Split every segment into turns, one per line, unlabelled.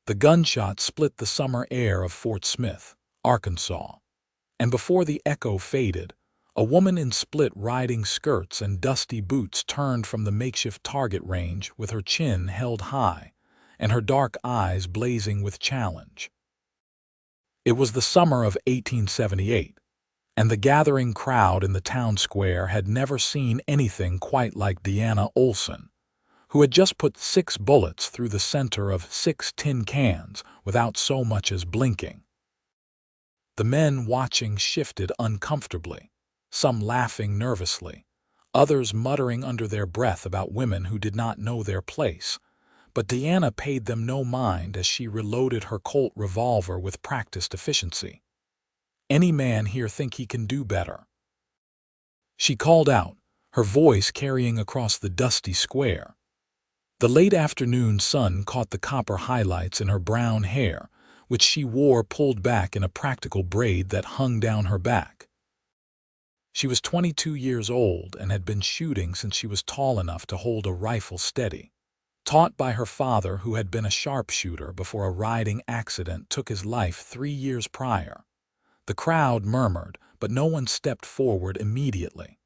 The gunshot split the summer air of Fort Smith, Arkansas, and before the echo faded, a woman in split riding skirts and dusty boots turned from the makeshift target range with her chin held high and her dark eyes blazing with challenge. It was the summer of 1878, and the gathering crowd in the town square had never seen anything quite like Deanna Olsen, who had just put 6 bullets through the center of 6 tin cans without so much as blinking. The men watching shifted uncomfortably, some laughing nervously, others muttering under their breath about women who did not know their place. But Deanna paid them no mind as she reloaded her Colt revolver with practiced efficiency. "Any man here think he can do better?" she called out, her voice carrying across the dusty square. The late afternoon sun caught the copper highlights in her brown hair, which she wore pulled back in a practical braid that hung down her back. She was 22 years old and had been shooting since she was tall enough to hold a rifle steady. Taught by her father, who had been a sharpshooter before a riding accident took his life 3 years prior. The crowd murmured, but no one stepped forward immediately.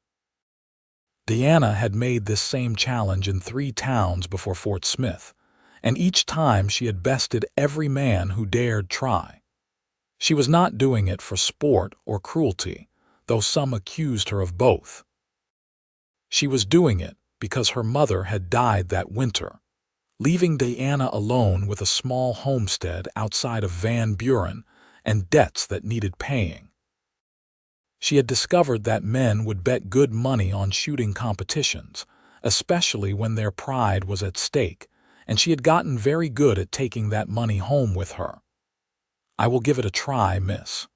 Deanna had made this same challenge in 3 towns before Fort Smith, and each time she had bested every man who dared try. She was not doing it for sport or cruelty, though some accused her of both. She was doing it because her mother had died that winter, leaving Deanna alone with a small homestead outside of Van Buren and debts that needed paying. She had discovered that men would bet good money on shooting competitions, especially when their pride was at stake, and she had gotten very good at taking that money home with her. "I will give it a try, miss."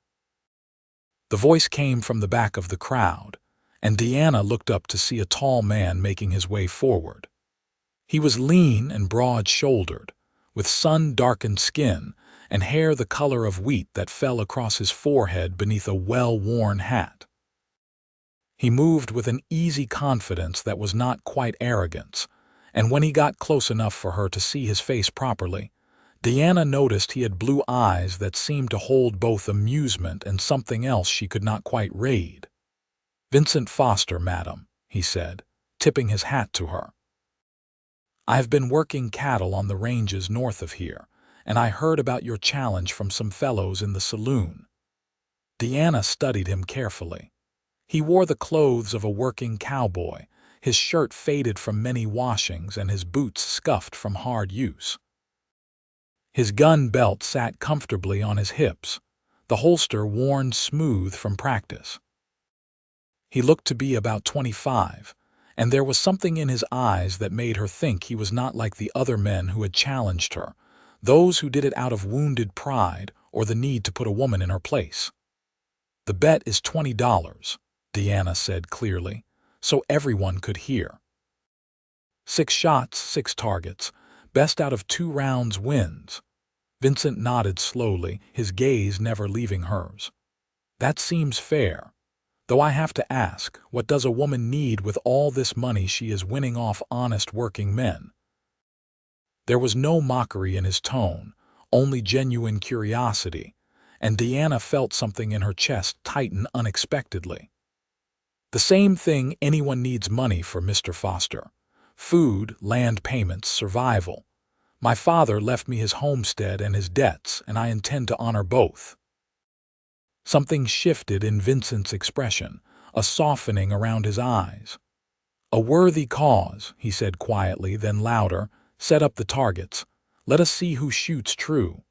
The voice came from the back of the crowd, and Deanna looked up to see a tall man making his way forward. He was lean and broad-shouldered, with sun-darkened skin and hair the color of wheat that fell across his forehead beneath a well-worn hat. He moved with an easy confidence that was not quite arrogance, and when he got close enough for her to see his face properly, Deanna noticed he had blue eyes that seemed to hold both amusement and something else she could not quite read. "Vincent Foster, madam," he said, tipping his hat to her. "I have been working cattle on the ranges north of here, and I heard about your challenge from some fellows in the saloon." Deanna studied him carefully. He wore the clothes of a working cowboy, his shirt faded from many washings and his boots scuffed from hard use. His gun belt sat comfortably on his hips, the holster worn smooth from practice. He looked to be about 25, and there was something in his eyes that made her think he was not like the other men who had challenged her, those who did it out of wounded pride or the need to put a woman in her place. "The bet is $20, Deanna said clearly, so everyone could hear. 6 shots, 6 targets, best out of 2 rounds wins." Vincent nodded slowly, his gaze never leaving hers. "That seems fair. Though I have to ask, what does a woman need with all this money she is winning off honest working men?" There was no mockery in his tone, only genuine curiosity, and Deanna felt something in her chest tighten unexpectedly. "The same thing anyone needs money for, Mr. Foster. Food, land payments, survival. My father left me his homestead and his debts, and I intend to honor both." Something shifted in Vincent's expression, a softening around his eyes. "A worthy cause," he said quietly, then louder, "Set up the targets. Let us see who shoots true."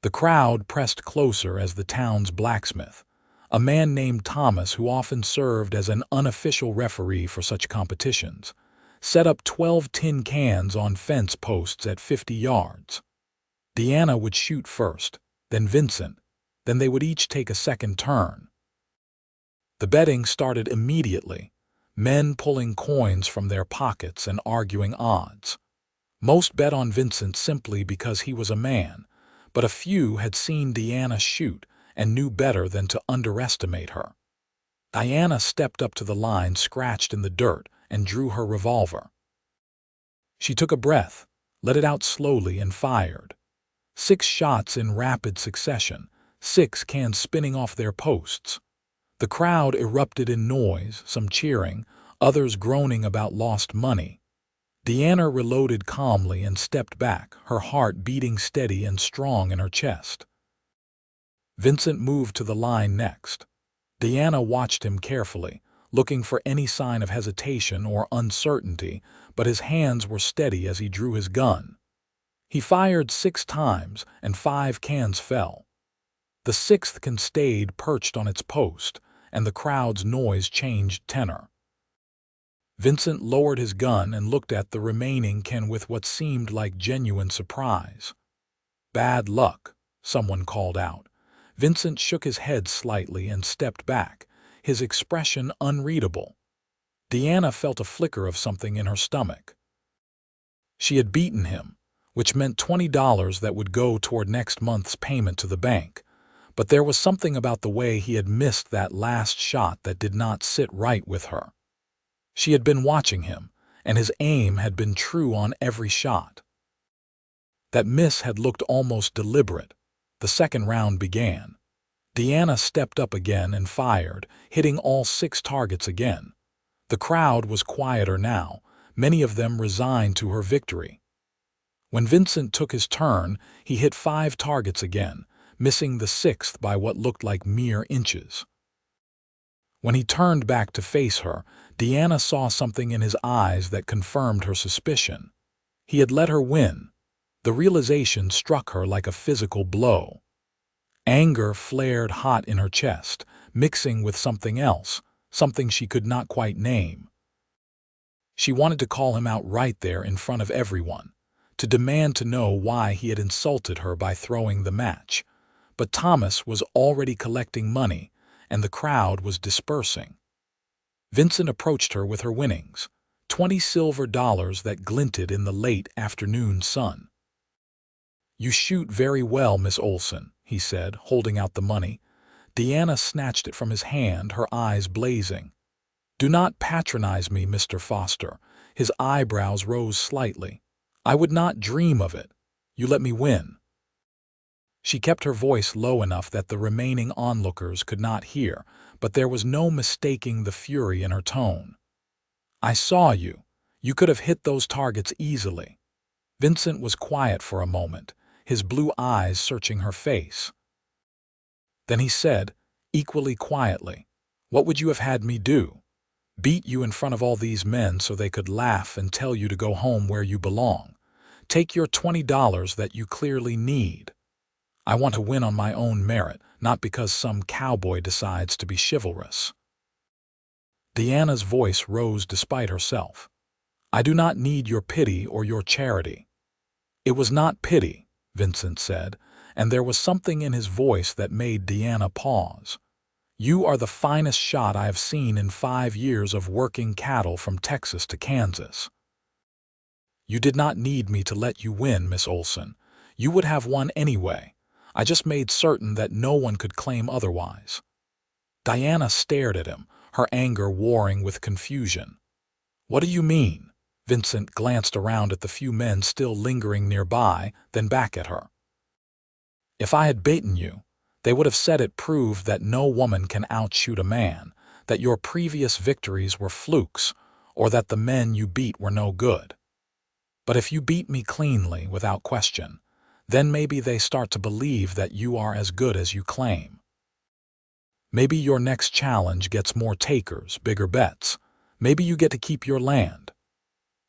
The crowd pressed closer as the town's blacksmith, a man named Thomas who often served as an unofficial referee for such competitions, set up 12 tin cans on fence posts at 50 yards. Deanna would shoot first, then Vincent, then they would each take a second turn. The betting started immediately, men pulling coins from their pockets and arguing odds. Most bet on Vincent simply because he was a man, but a few had seen Deanna shoot and knew better than to underestimate her. Deanna stepped up to the line scratched in the dirt and drew her revolver. She took a breath, let it out slowly, and fired. 6 shots in rapid succession, 6 cans spinning off their posts. The crowd erupted in noise, some cheering, others groaning about lost money. Deanna reloaded calmly and stepped back, her heart beating steady and strong in her chest. Vincent moved to the line next. Deanna watched him carefully, looking for any sign of hesitation or uncertainty, but his hands were steady as he drew his gun. He fired 6 times, and 5 cans fell. The 6th can stayed perched on its post, and the crowd's noise changed tenor. Vincent lowered his gun and looked at the remaining can with what seemed like genuine surprise. "Bad luck," someone called out. Vincent shook his head slightly and stepped back, his expression unreadable. Deanna felt a flicker of something in her stomach. She had beaten him, which meant $20 that would go toward next month's payment to the bank, but there was something about the way he had missed that last shot that did not sit right with her. She had been watching him, and his aim had been true on every shot. That miss had looked almost deliberate. The second round began. Deanna stepped up again and fired, hitting all 6 targets again. The crowd was quieter now, many of them resigned to her victory. When Vincent took his turn, he hit 5 targets again, missing the 6th by what looked like mere inches. When he turned back to face her, Deanna saw something in his eyes that confirmed her suspicion. He had let her win. The realization struck her like a physical blow. Anger flared hot in her chest, mixing with something else, something she could not quite name. She wanted to call him out right there in front of everyone, to demand to know why he had insulted her by throwing the match. But Thomas was already collecting money, and the crowd was dispersing. Vincent approached her with her winnings, 20 silver dollars that glinted in the late afternoon sun. "You shoot very well, Miss Olsen," he said, holding out the money. Deanna snatched it from his hand, her eyes blazing. "Do not patronize me, Mr. Foster." His eyebrows rose slightly. "I would not dream of it. You let me win." She kept her voice low enough that the remaining onlookers could not hear, but there was no mistaking the fury in her tone. "I saw you. You could have hit those targets easily." Vincent was quiet for a moment, his blue eyes searching her face. Then he said, equally quietly, "What would you have had me do? Beat you in front of all these men so they could laugh and tell you to go home where you belong? Take your $20 that you clearly need. I want to win on my own merit, not because some cowboy decides to be chivalrous." Deanna's voice rose despite herself. "I do not need your pity or your charity." "It was not pity," Vincent said, and there was something in his voice that made Deanna pause. "You are the finest shot I have seen in 5 years of working cattle from Texas to Kansas. You did not need me to let you win, Miss Olsen. You would have won anyway. I just made certain that no one could claim otherwise." Diana stared at him, her anger warring with confusion. "What do you mean?" Vincent glanced around at the few men still lingering nearby, then back at her. "If I had beaten you, they would have said it proved that no woman can outshoot a man, that your previous victories were flukes, or that the men you beat were no good. But if you beat me cleanly, without question, then maybe they start to believe that you are as good as you claim. Maybe your next challenge gets more takers, bigger bets. Maybe you get to keep your land."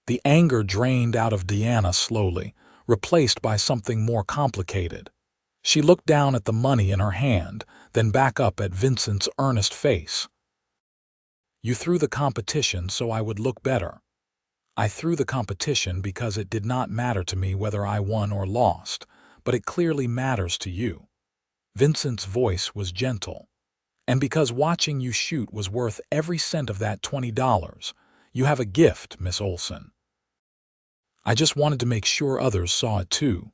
The anger drained out of Deanna slowly, replaced by something more complicated. She looked down at the money in her hand, then back up at Vincent's earnest face. "You threw the competition so I would look better. I threw the competition because it did not matter to me whether I won or lost, but it clearly matters to you." Vincent's voice was gentle. "And because watching you shoot was worth every cent of that $20, you have a gift, Miss Olsen. I just wanted to make sure others saw it too."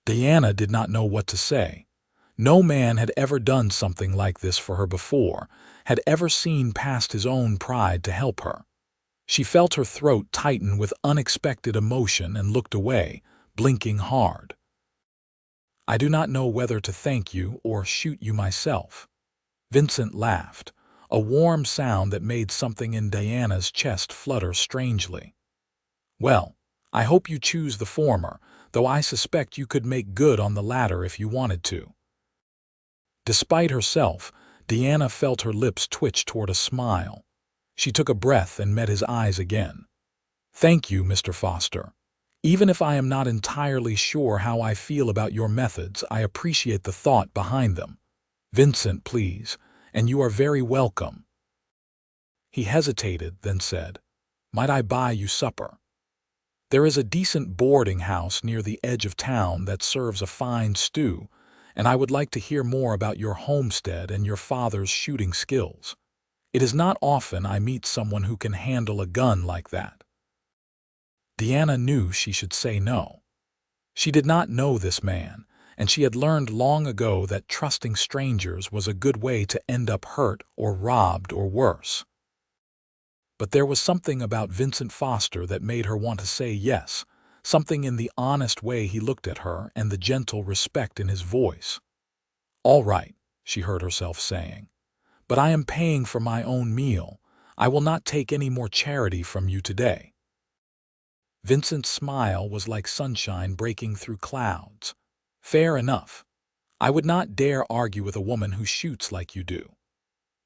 Deanna did not know what to say. No man had ever done something like this for her before, had ever seen past his own pride to help her. She felt her throat tighten with unexpected emotion and looked away, blinking hard. I do not know whether to thank you or shoot you myself." Vincent laughed, a warm sound that made something in Diana's chest flutter strangely. "Well, I hope you choose the former, though I suspect you could make good on the latter if you wanted to." Despite herself, Diana felt her lips twitch toward a smile. She took a breath and met his eyes again. "Thank you, Mr. Foster. Even if I am not entirely sure how I feel about your methods, I appreciate the thought behind them. Vincent, please, and you are very welcome." He hesitated, then said, "Might I buy you supper? There is a decent boarding house near the edge of town that serves a fine stew, and I would like to hear more about your homestead and your father's shooting skills. It is not often I meet someone who can handle a gun like that." Diana knew she should say no. She did not know this man, and she had learned long ago that trusting strangers was a good way to end up hurt or robbed or worse. But there was something about Vincent Foster that made her want to say yes, something in the honest way he looked at her and the gentle respect in his voice. "All right," she heard herself saying, "but I am paying for my own meal. I will not take any more charity from you today." Vincent's smile was like sunshine breaking through clouds. "Fair enough. I would not dare argue with a woman who shoots like you do."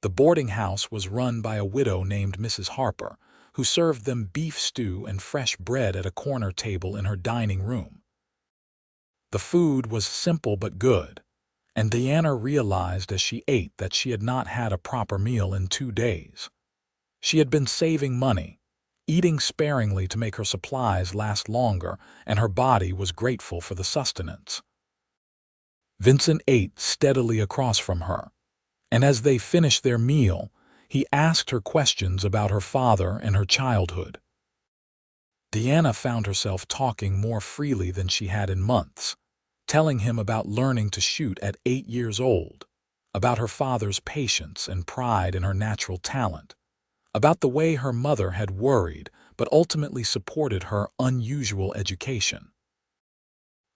The boarding house was run by a widow named Mrs. Harper, who served them beef stew and fresh bread at a corner table in her dining room. The food was simple but good, and Diana realized as she ate that she had not had a proper meal in 2 days. She had been saving money, eating sparingly to make her supplies last longer, and her body was grateful for the sustenance. Vincent ate steadily across from her, and as they finished their meal, he asked her questions about her father and her childhood. Diana found herself talking more freely than she had in months, telling him about learning to shoot at 8 years old, about her father's patience and pride in her natural talent, about the way her mother had worried but ultimately supported her unusual education.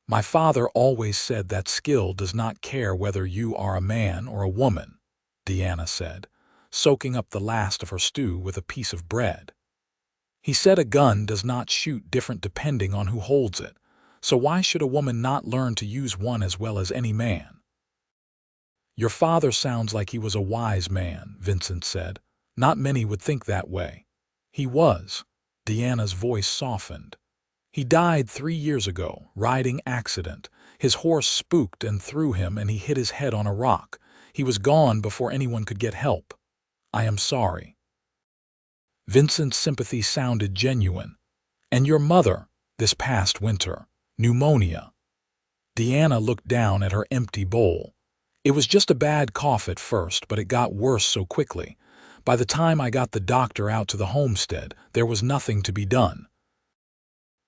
"My father always said that skill does not care whether you are a man or a woman," Diana said, soaking up the last of her stew with a piece of bread. "He said a gun does not shoot different depending on who holds it, so why should a woman not learn to use one as well as any man?" "Your father sounds like he was a wise man," Vincent said. "Not many would think that way." "He was." Diana's voice softened. "He died 3 years ago, riding accident. His horse spooked and threw him and he hit his head on a rock. He was gone before anyone could get help. I am sorry." Vincent's sympathy sounded genuine. "And your mother, this past winter, pneumonia." Diana looked down at her empty bowl. "It was just a bad cough at first, but it got worse so quickly. By the time I got the doctor out to the homestead, there was nothing to be done.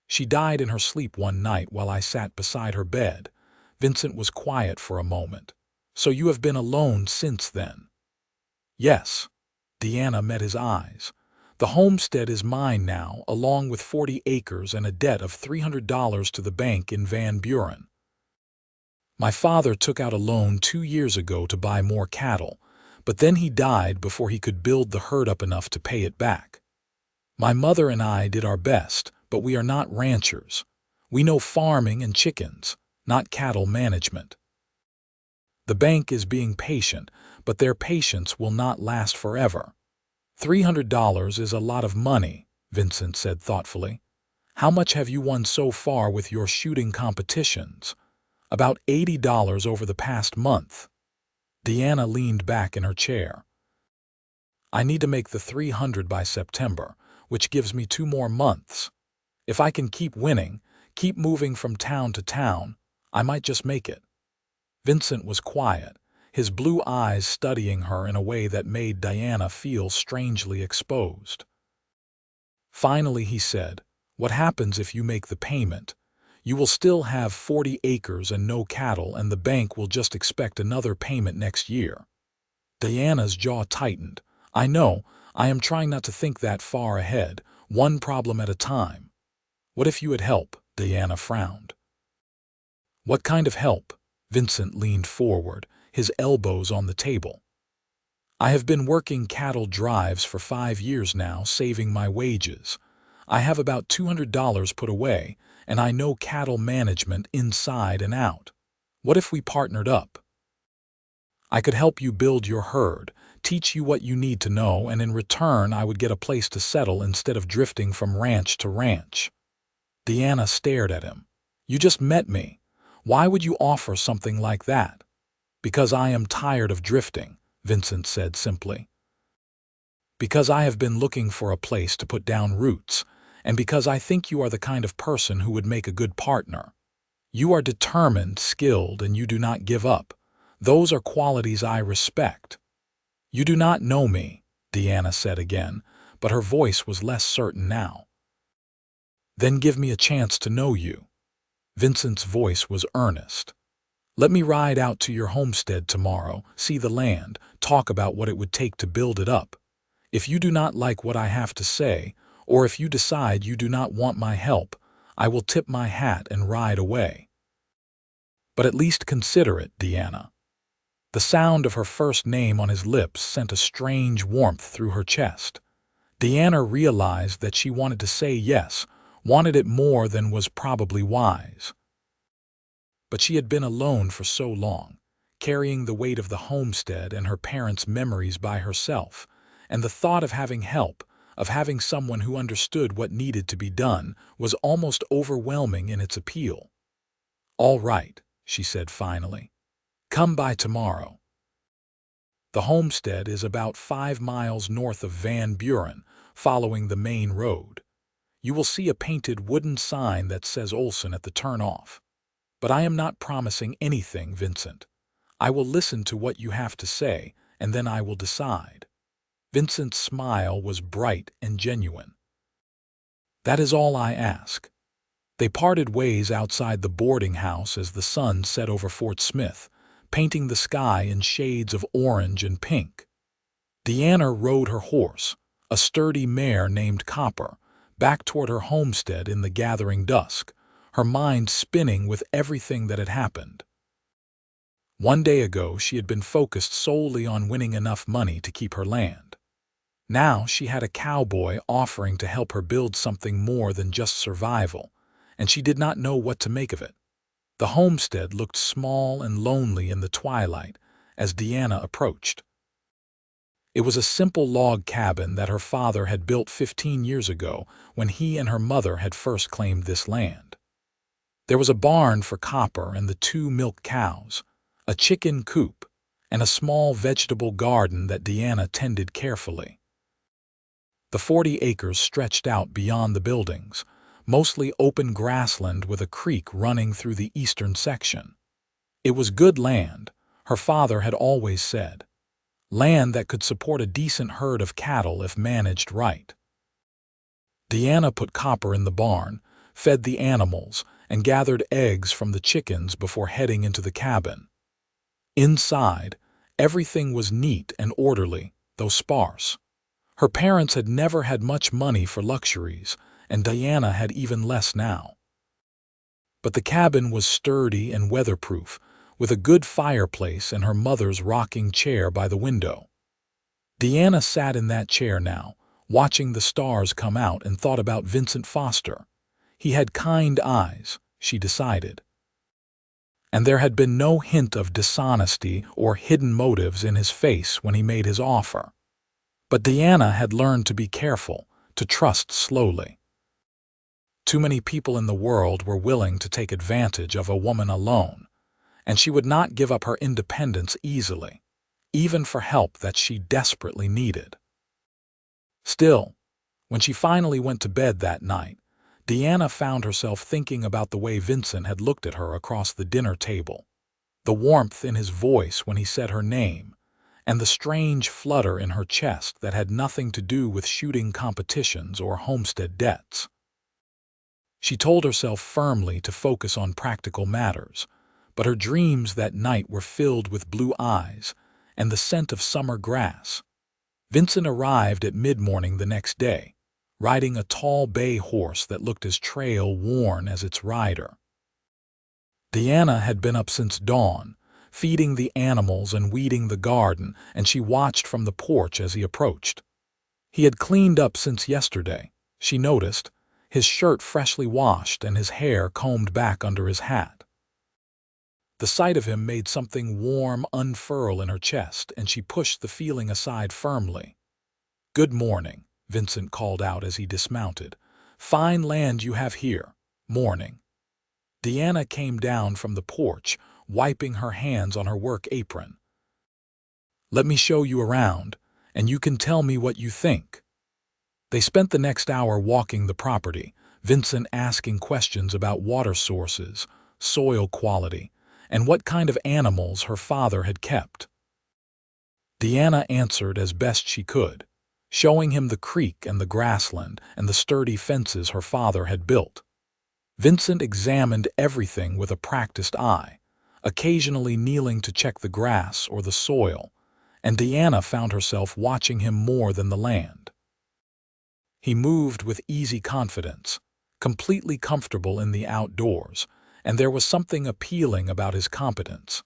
She died in her sleep one night while I sat beside her bed." Vincent was quiet for a moment. "So you have been alone since then?" "Yes." Diana met his eyes. "The homestead is mine now, along with 40 acres and a debt of $300 to the bank in Van Buren. My father took out a loan 2 years ago to buy more cattle, but then he died before he could build the herd up enough to pay it back. My mother and I did our best, but we are not ranchers. We know farming and chickens, not cattle management. The bank is being patient, but their patience will not last forever." $300 is a lot of money," Vincent said thoughtfully. "How much have you won so far with your shooting competitions?" "About $80 over the past month." Diana leaned back in her chair. "I need to make the 300 by September, which gives me 2 more months. If I can keep winning, keep moving from town to town, I might just make it." Vincent was quiet, his blue eyes studying her in a way that made Diana feel strangely exposed. Finally he said, "What happens if you make the payment? You will still have 40 acres and no cattle, and the bank will just expect another payment next year." Diana's jaw tightened. "I know, I am trying not to think that far ahead, one problem at a time." "What if you had help?" Diana frowned. "What kind of help?" Vincent leaned forward, his elbows on the table. I have been working cattle drives for 5 years now, saving my wages. I have about $200 put away, and I know cattle management inside and out. What if we partnered up? I could help you build your herd, teach you what you need to know, and in return I would get a place to settle instead of drifting from ranch to ranch. Deanna stared at him. You just met me. Why would you offer something like that? Because I am tired of drifting, Vincent said simply. Because I have been looking for a place to put down roots, and because I think you are the kind of person who would make a good partner. You are determined, skilled, and you do not give up. Those are qualities I respect. You do not know me, Deanna said again, but her voice was less certain now. Then give me a chance to know you. Vincent's voice was earnest. Let me ride out to your homestead tomorrow, see the land, talk about what it would take to build it up. If you do not like what I have to say, or if you decide you do not want my help, I will tip my hat and ride away. But at least consider it, Deanna. The sound of her first name on his lips sent a strange warmth through her chest. Deanna realized that she wanted to say yes, wanted it more than was probably wise. But she had been alone for so long, carrying the weight of the homestead and her parents' memories by herself, and the thought of having help, of having someone who understood what needed to be done, was almost overwhelming in its appeal. All right, she said finally. Come by tomorrow. The homestead is about 5 miles north of Van Buren, following the main road. You will see a painted wooden sign that says Olsen at the turnoff. But I am not promising anything, Vincent. I will listen to what you have to say, and then I will decide. Vincent's smile was bright and genuine. That is all I ask. They parted ways outside the boarding house as the sun set over Fort Smith, painting the sky in shades of orange and pink. Deanna rode her horse, a sturdy mare named Copper, back toward her homestead in the gathering dusk, her mind spinning with everything that had happened. One day ago she had been focused solely on winning enough money to keep her land. Now she had a cowboy offering to help her build something more than just survival, and she did not know what to make of it. The homestead looked small and lonely in the twilight as Deanna approached. It was a simple log cabin that her father had built 15 years ago when he and her mother had first claimed this land. There was a barn for Copper and the 2 milk cows, a chicken coop, and a small vegetable garden that Deanna tended carefully. The 40 acres stretched out beyond the buildings, mostly open grassland with a creek running through the eastern section. It was good land, her father had always said. Land that could support a decent herd of cattle if managed right. Deanna put Copper in the barn, fed the animals, and gathered eggs from the chickens before heading into the cabin. Inside, everything was neat and orderly, though sparse. Her parents had never had much money for luxuries, and Deanna had even less now. But the cabin was sturdy and weatherproof, with a good fireplace and her mother's rocking chair by the window. Deanna sat in that chair now, watching the stars come out, and thought about Vincent Foster. He had kind eyes, she decided. And there had been no hint of dishonesty or hidden motives in his face when he made his offer. But Deanna had learned to be careful, to trust slowly. Too many people in the world were willing to take advantage of a woman alone, and she would not give up her independence easily, even for help that she desperately needed. Still, when she finally went to bed that night, Deanna found herself thinking about the way Vincent had looked at her across the dinner table, the warmth in his voice when he said her name, and the strange flutter in her chest that had nothing to do with shooting competitions or homestead debts. She told herself firmly to focus on practical matters, but her dreams that night were filled with blue eyes and the scent of summer grass. Vincent arrived at mid-morning the next day, riding a tall bay horse that looked as trail-worn as its rider. Deanna had been up since dawn, feeding the animals and weeding the garden, and she watched from the porch as he approached. He had cleaned up since yesterday, she noticed, his shirt freshly washed and his hair combed back under his hat. The sight of him made something warm unfurl in her chest, and she pushed the feeling aside firmly. "Good morning," Vincent called out as he dismounted. "Fine land you have here. Morning." Deanna came down from the porch, wiping her hands on her work apron. "Let me show you around, and you can tell me what you think." They spent the next hour walking the property, Vincent asking questions about water sources, soil quality, and what kind of animals her father had kept. Deanna answered as best she could, showing him the creek and the grassland and the sturdy fences her father had built. Vincent examined everything with a practiced eye, occasionally kneeling to check the grass or the soil, and Deanna found herself watching him more than the land. He moved with easy confidence, completely comfortable in the outdoors, and there was something appealing about his competence.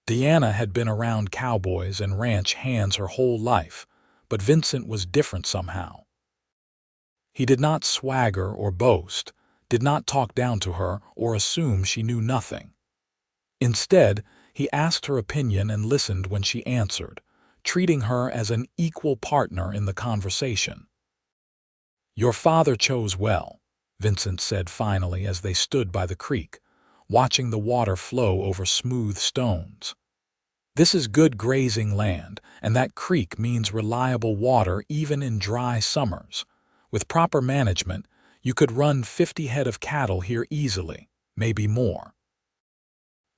Deanna had been around cowboys and ranch hands her whole life, but Vincent was different somehow. He did not swagger or boast, did not talk down to her or assume she knew nothing. Instead, he asked her opinion and listened when she answered, treating her as an equal partner in the conversation. "Your father chose well," Vincent said finally as they stood by the creek, watching the water flow over smooth stones. "This is good grazing land, and that creek means reliable water even in dry summers. With proper management, you could run 50 head of cattle here easily, maybe more."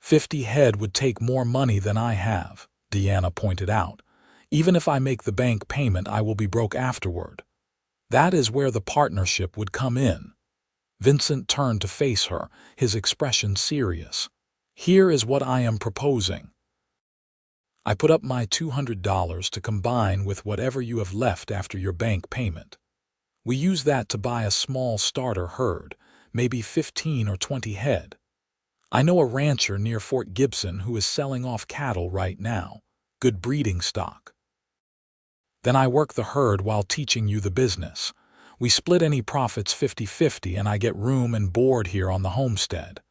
"50 head would take more money than I have," Deanna pointed out. "Even if I make the bank payment, I will be broke afterward." "That is where the partnership would come in." Vincent turned to face her, his expression serious. "Here is what I am proposing. I put up my $200 to combine with whatever you have left after your bank payment. We use that to buy a small starter herd, maybe 15 or 20 head. I know a rancher near Fort Gibson who is selling off cattle right now, good breeding stock. Then I work the herd while teaching you the business. We split any profits 50-50 and I get room and board here on the homestead."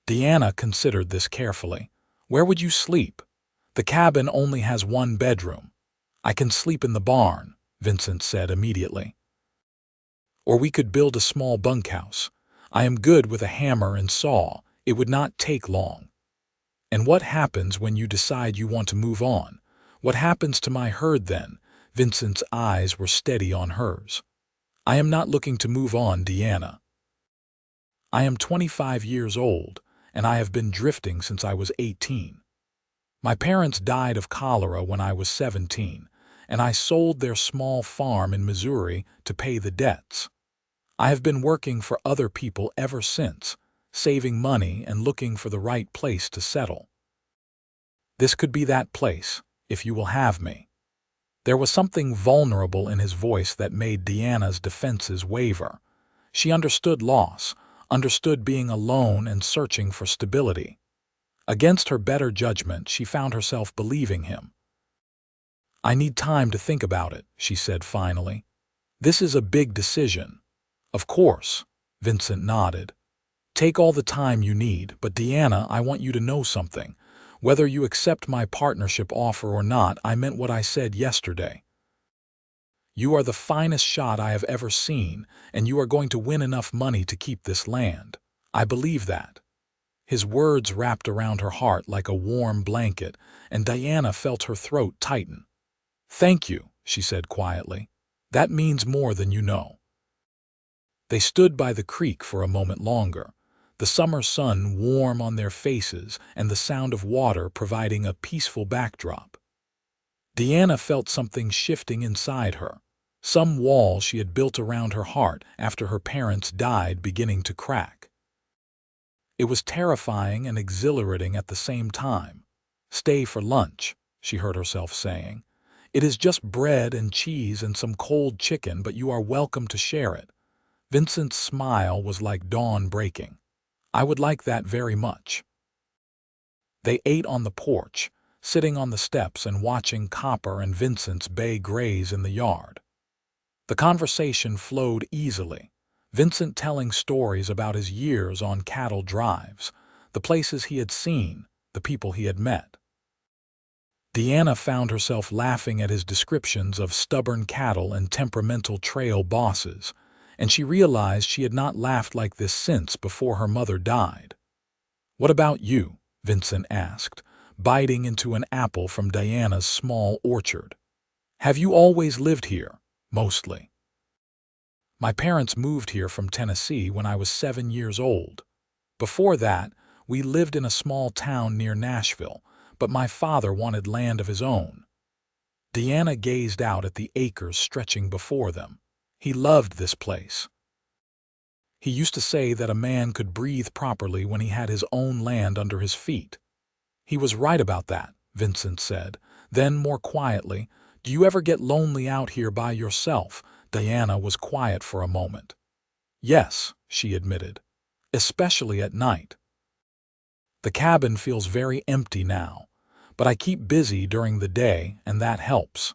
Deanna considered this carefully. "Where would you sleep?" "The cabin only has 1 bedroom. I can sleep in the barn," Vincent said immediately. "Or we could build a small bunkhouse. I am good with a hammer and saw. It would not take long." "And what happens when you decide you want to move on? What happens to my herd then?" Vincent's eyes were steady on hers. "I am not looking to move on, Deanna. I am 25 years old, and I have been drifting since I was 18. My parents died of cholera when I was 17, and I sold their small farm in Missouri to pay the debts. I have been working for other people ever since, saving money and looking for the right place to settle. This could be that place, if you will have me." There was something vulnerable in his voice that made Deanna's defenses waver. She understood loss, understood being alone and searching for stability. Against her better judgment, she found herself believing him. "I need time to think about it," she said finally. "This is a big decision." "Of course," Vincent nodded. "Take all the time you need, but Deanna, I want you to know something. Whether you accept my partnership offer or not, I meant what I said yesterday. You are the finest shot I have ever seen, and you are going to win enough money to keep this land. I believe that." His words wrapped around her heart like a warm blanket, and Deanna felt her throat tighten. "Thank you," she said quietly. "That means more than you know." They stood by the creek for a moment longer, the summer sun warm on their faces and the sound of water providing a peaceful backdrop. Deanna felt something shifting inside her, some wall she had built around her heart after her parents died beginning to crack. It was terrifying and exhilarating at the same time. "Stay for lunch," she heard herself saying. "It is just bread and cheese and some cold chicken, but you are welcome to share it." Vincent's smile was like dawn breaking. I would like that very much." They ate on the porch, sitting on the steps and watching Copper and Vincent's bay graze in the yard. The conversation flowed easily, Vincent telling stories about his years on cattle drives, the places he had seen, the people he had met. Deanna found herself laughing at his descriptions of stubborn cattle and temperamental trail bosses, and she realized she had not laughed like this since before her mother died. "What about you?" Vincent asked, biting into an apple from Diana's small orchard. "Have you always lived here?" "Mostly. My parents moved here from Tennessee when I was 7 years old. Before that, we lived in a small town near Nashville, but my father wanted land of his own." Deanna gazed out at the acres stretching before them. "He loved this place. He used to say that a man could breathe properly when he had his own land under his feet." "He was right about that," Vincent said. Then, more quietly, "Do you ever get lonely out here by yourself?" Diana was quiet for a moment. "Yes," she admitted, "especially at night. The cabin feels very empty now, but I keep busy during the day, and that helps."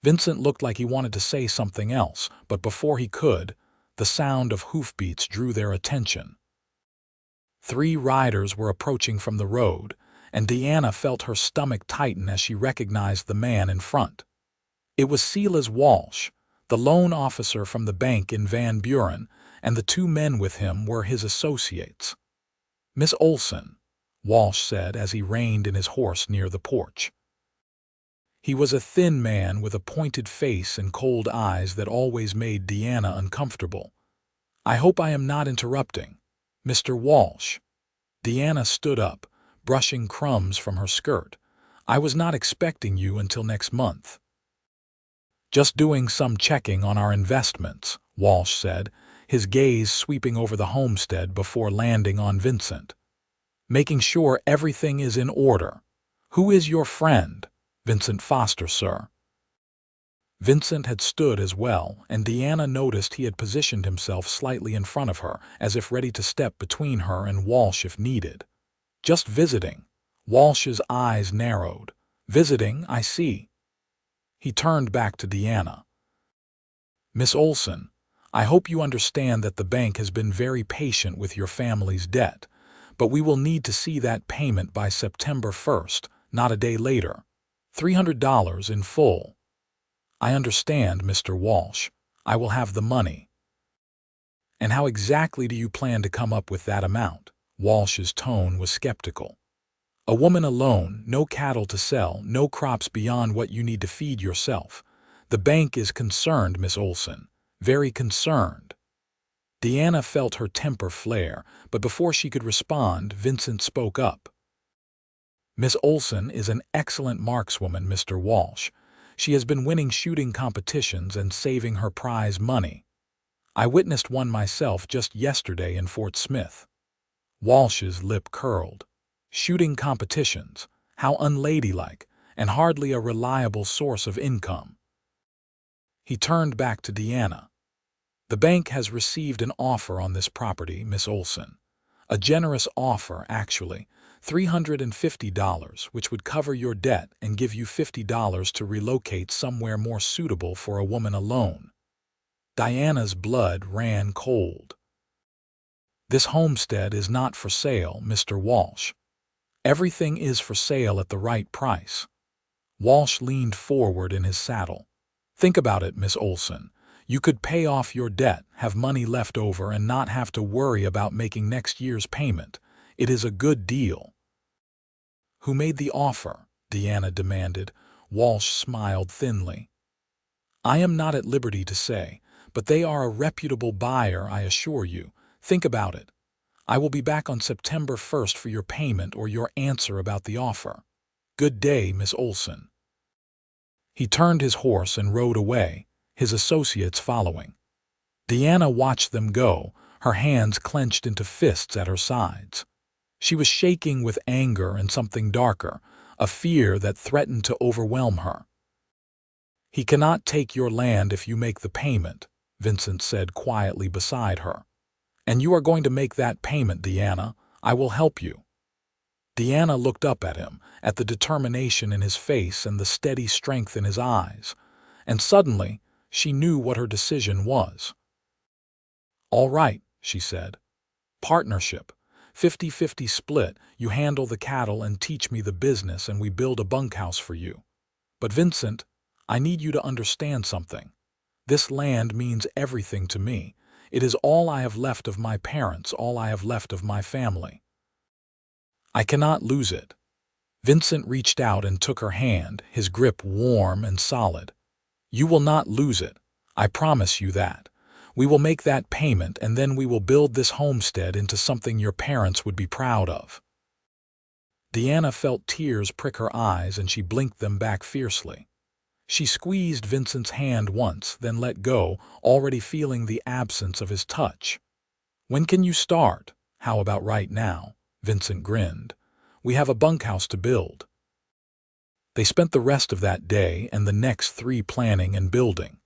Vincent looked like he wanted to say something else, but before he could, the sound of hoofbeats drew their attention. 3 riders were approaching from the road, and Deanna felt her stomach tighten as she recognized the man in front. It was Silas Walsh, the loan officer from the bank in Van Buren, and the 2 men with him were his associates. "Miss Olsen," Walsh said as he reined in his horse near the porch. He was a thin man with a pointed face and cold eyes that always made Deanna uncomfortable. "I hope I am not interrupting, Mr. Walsh." Deanna stood up, brushing crumbs from her skirt. "I was not expecting you until next month." "Just doing some checking on our investments," Walsh said, his gaze sweeping over the homestead before landing on Vincent. "Making sure everything is in order. Who is your friend?" "Vincent Foster, sir." Vincent had stood as well, and Deanna noticed he had positioned himself slightly in front of her, as if ready to step between her and Walsh if needed. "Just visiting." Walsh's eyes narrowed. "Visiting, I see." He turned back to Deanna. "Miss Olsen, I hope you understand that the bank has been very patient with your family's debt, but we will need to see that payment by September 1st, not a day later. $300 in full." "I understand, Mr. Walsh. I will have the money." "And how exactly do you plan to come up with that amount?" Walsh's tone was skeptical. "A woman alone, no cattle to sell, no crops beyond what you need to feed yourself. The bank is concerned, Miss Olsen, very concerned." Deanna felt her temper flare, but before she could respond, Vincent spoke up. "Miss Olsen is an excellent markswoman, Mr. Walsh. She has been winning shooting competitions and saving her prize money. I witnessed one myself just yesterday in Fort Smith." Walsh's lip curled. Shooting competitions, how unladylike, and hardly a reliable source of income. He turned back to Deanna. "The bank has received an offer on this property, Miss Olsen. A generous offer, actually. $350, which would cover your debt and give you $50 to relocate somewhere more suitable for a woman alone." Diana's blood ran cold. "This homestead is not for sale, Mr. Walsh. Everything is for sale at the right price." Walsh leaned forward in his saddle. "Think about it, Miss Olsen. You could pay off your debt, have money left over, and not have to worry about making next year's payment. It is a good deal." "Who made the offer?" Deanna demanded. Walsh smiled thinly. "I am not at liberty to say, but they are a reputable buyer, I assure you. Think about it. I will be back on September 1st for your payment or your answer about the offer. Good day, Miss Olsen." He turned his horse and rode away, his associates following. Deanna watched them go, her hands clenched into fists at her sides. She was shaking with anger and something darker, a fear that threatened to overwhelm her. "He cannot take your land if you make the payment," Vincent said quietly beside her. And you are going to make that payment, Deanna. I will help you." Deanna looked up at him, at the determination in his face and the steady strength in his eyes, and suddenly she knew what her decision was. "All right," she said. "Partnership. 50-50 split. You handle the cattle and teach me the business, and we build a bunkhouse for you. But Vincent, I need you to understand something. This land means everything to me. It is all I have left of my parents, all I have left of my family. I cannot lose it." Vincent reached out and took her hand, his grip warm and solid. "You will not lose it. I promise you that. We will make that payment, and then we will build this homestead into something your parents would be proud of." Deanna felt tears prick her eyes, and she blinked them back fiercely. She squeezed Vincent's hand once, then let go, already feeling the absence of his touch. "When can you start?" "How about right now?" Vincent grinned. "We have a bunkhouse to build." They spent the rest of that day and the next 3 planning and building.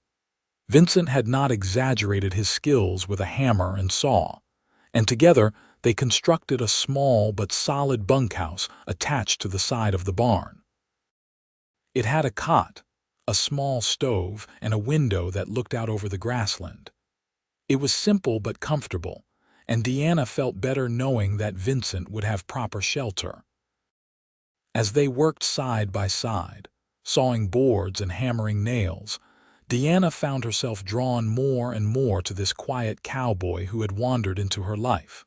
Vincent had not exaggerated his skills with a hammer and saw, and together they constructed a small but solid bunkhouse attached to the side of the barn. It had a cot, a small stove, and a window that looked out over the grassland. It was simple but comfortable, and Deanna felt better knowing that Vincent would have proper shelter. As they worked side by side, sawing boards and hammering nails, Deanna found herself drawn more and more to this quiet cowboy who had wandered into her life.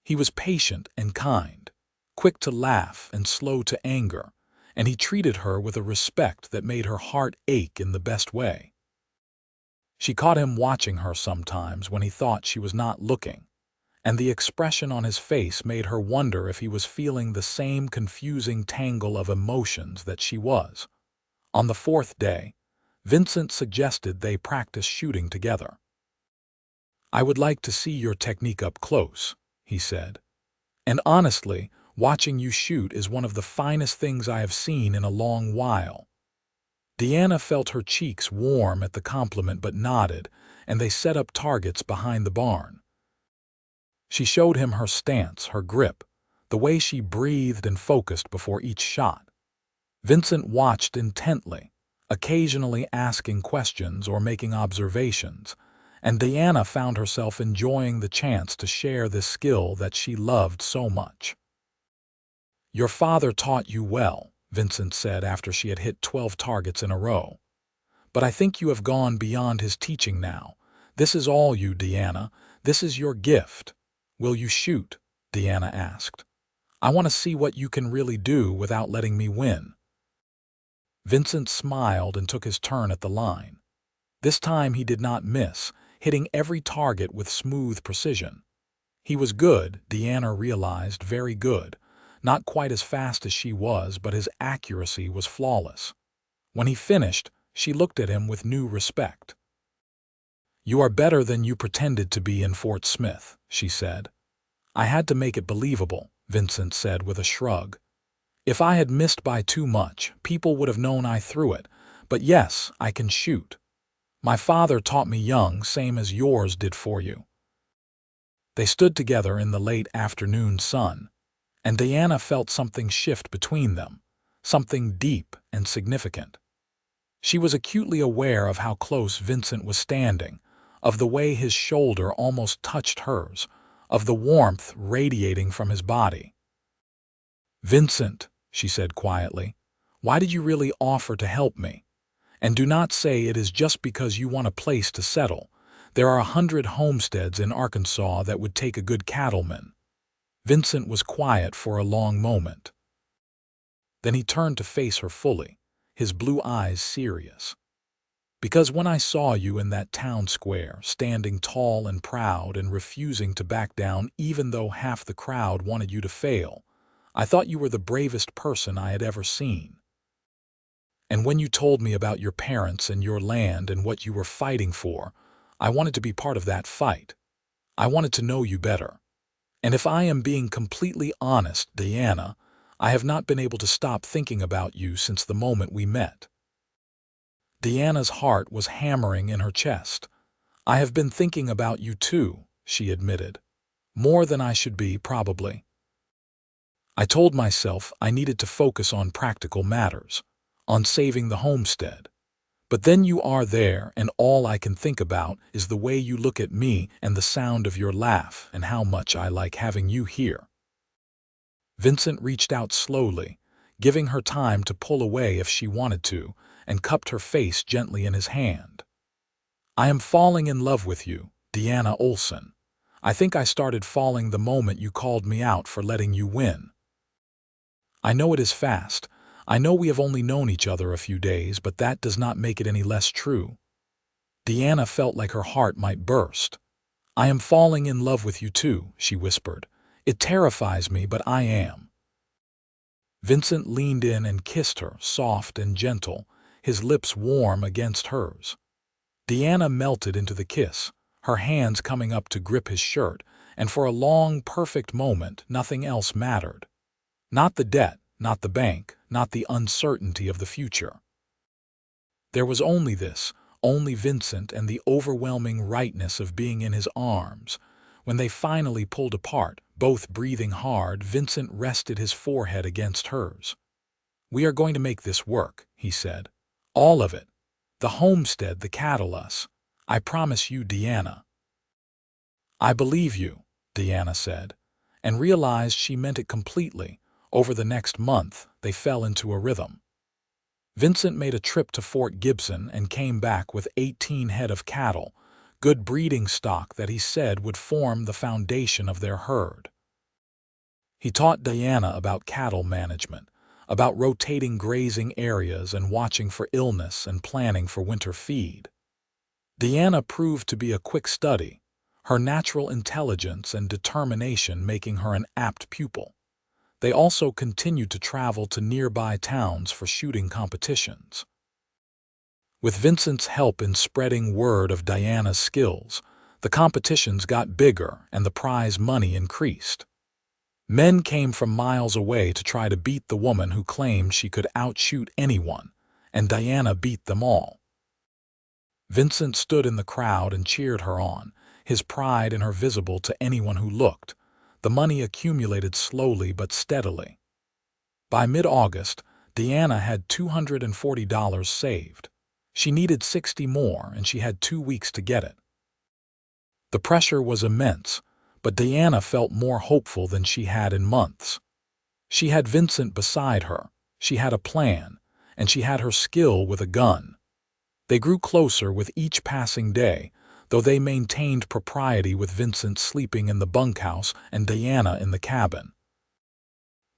He was patient and kind, quick to laugh and slow to anger, and he treated her with a respect that made her heart ache in the best way. She caught him watching her sometimes when he thought she was not looking, and the expression on his face made her wonder if he was feeling the same confusing tangle of emotions that she was. On the 4th day, Vincent suggested they practice shooting together. "I would like to see your technique up close," he said. "And honestly, watching you shoot is one of the finest things I have seen in a long while." Deanna felt her cheeks warm at the compliment but nodded, and they set up targets behind the barn. She showed him her stance, her grip, the way she breathed and focused before each shot. Vincent watched intently, occasionally asking questions or making observations, and Deanna found herself enjoying the chance to share this skill that she loved so much. "Your father taught you well," Vincent said after she had hit 12 targets in a row. "But I think you have gone beyond his teaching now. This is all you, Deanna. This is your gift." "Will you shoot?" Deanna asked. "I want to see what you can really do without letting me win." Vincent smiled and took his turn at the line. This time he did not miss, hitting every target with smooth precision. He was good, Deanna realized, very good. Not quite as fast as she was, but his accuracy was flawless. When he finished, she looked at him with new respect. "You are better than you pretended to be in Fort Smith," she said. "I had to make it believable," Vincent said with a shrug. "If I had missed by too much, people would have known I threw it. But yes, I can shoot. My father taught me young, same as yours did for you." They stood together in the late afternoon sun, and Deanna felt something shift between them, something deep and significant. She was acutely aware of how close Vincent was standing, of the way his shoulder almost touched hers, of the warmth radiating from his body. "Vincent," she said quietly, "why did you really offer to help me? And do not say it is just because you want a place to settle. There are 100 homesteads in Arkansas that would take a good cattleman." Vincent was quiet for a long moment. Then he turned to face her fully, his blue eyes serious. "Because when I saw you in that town square, standing tall and proud and refusing to back down even though half the crowd wanted you to fail, I thought you were the bravest person I had ever seen. And when you told me about your parents and your land and what you were fighting for, I wanted to be part of that fight. I wanted to know you better. And if I am being completely honest, Deanna, I have not been able to stop thinking about you since the moment we met." Deanna's heart was hammering in her chest. "I have been thinking about you too," she admitted. More than I should be, probably. I told myself I needed to focus on practical matters, on saving the homestead. But then you are there, and all I can think about is the way you look at me and the sound of your laugh and how much I like having you here. Vincent reached out slowly, giving her time to pull away if she wanted to, and cupped her face gently in his hand. I am falling in love with you, Deanna Olsen. I think I started falling the moment you called me out for letting you win. I know it is fast. I know we have only known each other a few days, but that does not make it any less true. Deanna felt like her heart might burst. I am falling in love with you too, she whispered. It terrifies me, but I am. Vincent leaned in and kissed her, soft and gentle, his lips warm against hers. Deanna melted into the kiss, her hands coming up to grip his shirt, and for a long, perfect moment, nothing else mattered. Not the debt, not the bank, not the uncertainty of the future. There was only this, only Vincent and the overwhelming rightness of being in his arms. When they finally pulled apart, both breathing hard, Vincent rested his forehead against hers. We are going to make this work, he said. All of it. The homestead, the cattle, us. I promise you, Deanna. I believe you, Deanna said, and realized she meant it completely. Over the next month, they fell into a rhythm. Vincent made a trip to Fort Gibson and came back with 18 head of cattle, good breeding stock that he said would form the foundation of their herd. He taught Deanna about cattle management, about rotating grazing areas and watching for illness and planning for winter feed. Deanna proved to be a quick study, her natural intelligence and determination making her an apt pupil. They also continued to travel to nearby towns for shooting competitions. With Vincent's help in spreading word of Deanna's skills, the competitions got bigger and the prize money increased. Men came from miles away to try to beat the woman who claimed she could outshoot anyone, and Deanna beat them all. Vincent stood in the crowd and cheered her on, his pride in her visible to anyone who looked. The money accumulated slowly but steadily. By mid-August, Deanna had $240 saved. She needed 60 more, and she had 2 weeks to get it. The pressure was immense, but Deanna felt more hopeful than she had in months. She had Vincent beside her, she had a plan, and she had her skill with a gun. They grew closer with each passing day, though they maintained propriety with Vincent sleeping in the bunkhouse and Deanna in the cabin.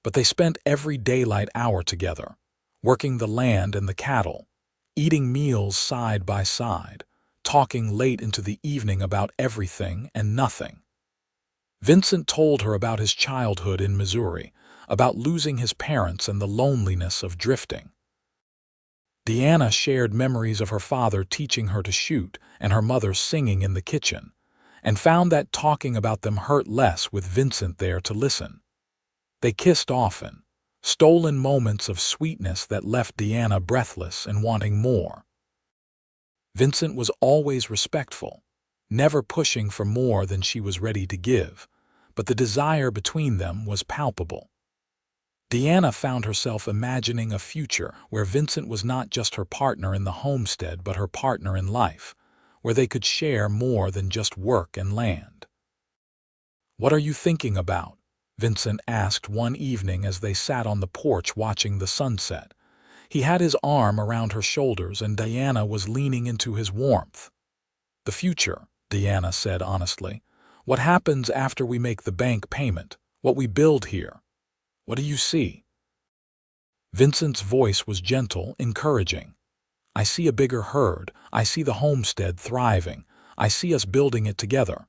But they spent every daylight hour together, working the land and the cattle, eating meals side by side, talking late into the evening about everything and nothing. Vincent told her about his childhood in Missouri, about losing his parents and the loneliness of drifting. Deanna shared memories of her father teaching her to shoot and her mother singing in the kitchen, and found that talking about them hurt less with Vincent there to listen. They kissed often, stolen moments of sweetness that left Deanna breathless and wanting more. Vincent was always respectful, never pushing for more than she was ready to give, but the desire between them was palpable. Deanna found herself imagining a future where Vincent was not just her partner in the homestead but her partner in life, where they could share more than just work and land. "What are you thinking about?" Vincent asked one evening as they sat on the porch watching the sunset. He had his arm around her shoulders and Deanna was leaning into his warmth. "The future," Deanna said honestly. "What happens after we make the bank payment, what we build here. What do you see?" Vincent's voice was gentle, encouraging. "I see a bigger herd. I see the homestead thriving. I see us building it together."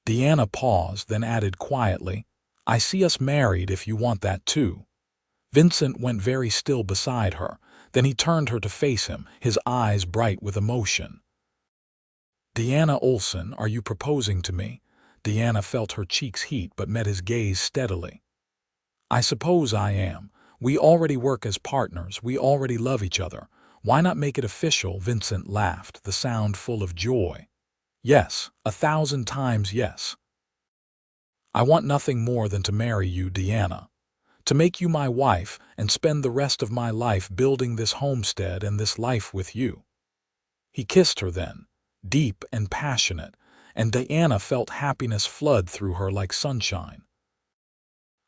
Deanna paused, then added quietly, "I see us married if you want that too." Vincent went very still beside her. Then he turned her to face him, his eyes bright with emotion. "Deanna Olsen, are you proposing to me?" Deanna felt her cheeks heat but met his gaze steadily. "I suppose I am. We already work as partners. We already love each other. Why not make it official?" Vincent laughed, the sound full of joy. Yes, 1,000 times yes. I want nothing more than to marry you, Deanna, to make you my wife and spend the rest of my life building this homestead and this life with you." He kissed her then, deep and passionate, and Diana felt happiness flood through her like sunshine.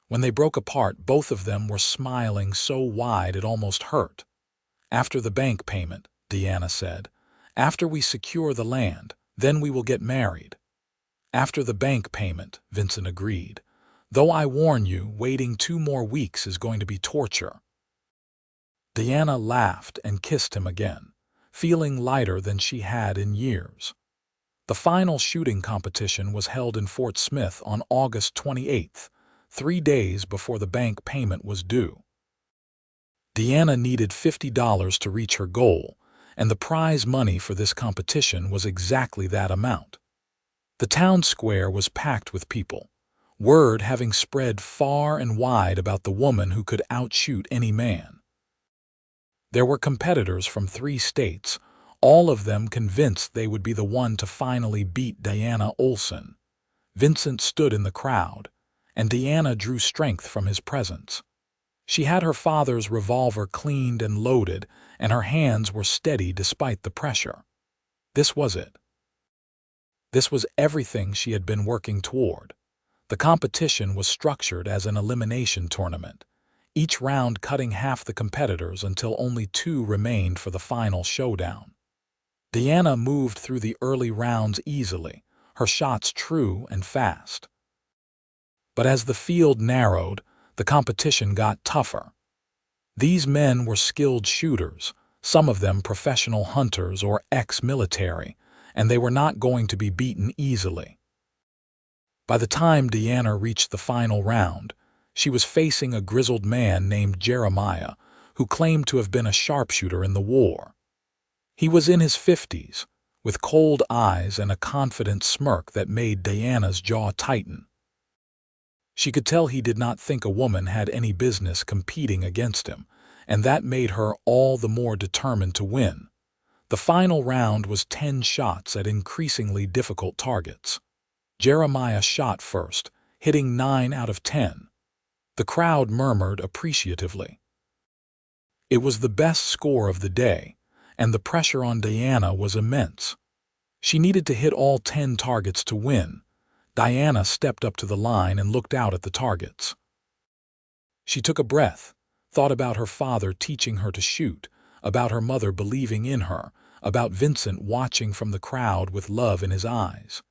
When they broke apart, both of them were smiling so wide it almost hurt. "After the bank payment," Deanna said. "After we secure the land, then we will get married." "After the bank payment," Vincent agreed. "Though I warn you, waiting 2 more weeks is going to be torture." Deanna laughed and kissed him again, feeling lighter than she had in years. The final shooting competition was held in Fort Smith on August 28th, 3 days before the bank payment was due. Deanna needed $50 to reach her goal, and the prize money for this competition was exactly that amount. The town square was packed with people, word having spread far and wide about the woman who could outshoot any man. There were competitors from 3 states, all of them convinced they would be the one to finally beat Diana Olsen. Vincent stood in the crowd, and Deanna drew strength from his presence. She had her father's revolver cleaned and loaded, and her hands were steady despite the pressure. This was it. This was everything she had been working toward. The competition was structured as an elimination tournament, each round cutting half the competitors until only 2 remained for the final showdown. Deanna moved through the early rounds easily, her shots true and fast. But as the field narrowed, the competition got tougher. These men were skilled shooters, some of them professional hunters or ex-military, and they were not going to be beaten easily. By the time Deanna reached the final round, she was facing a grizzled man named Jeremiah, who claimed to have been a sharpshooter in the war. He was in his 50s, with cold eyes and a confident smirk that made Diana's jaw tighten. She could tell he did not think a woman had any business competing against him, and that made her all the more determined to win. The final round was 10 shots at increasingly difficult targets. Jeremiah shot first, hitting 9 out of 10. The crowd murmured appreciatively. It was the best score of the day, and the pressure on Diana was immense. She needed to hit all 10 targets to win. Diana stepped up to the line and looked out at the targets. She took a breath, thought about her father teaching her to shoot, about her mother believing in her, about Vincent watching from the crowd with love in his eyes.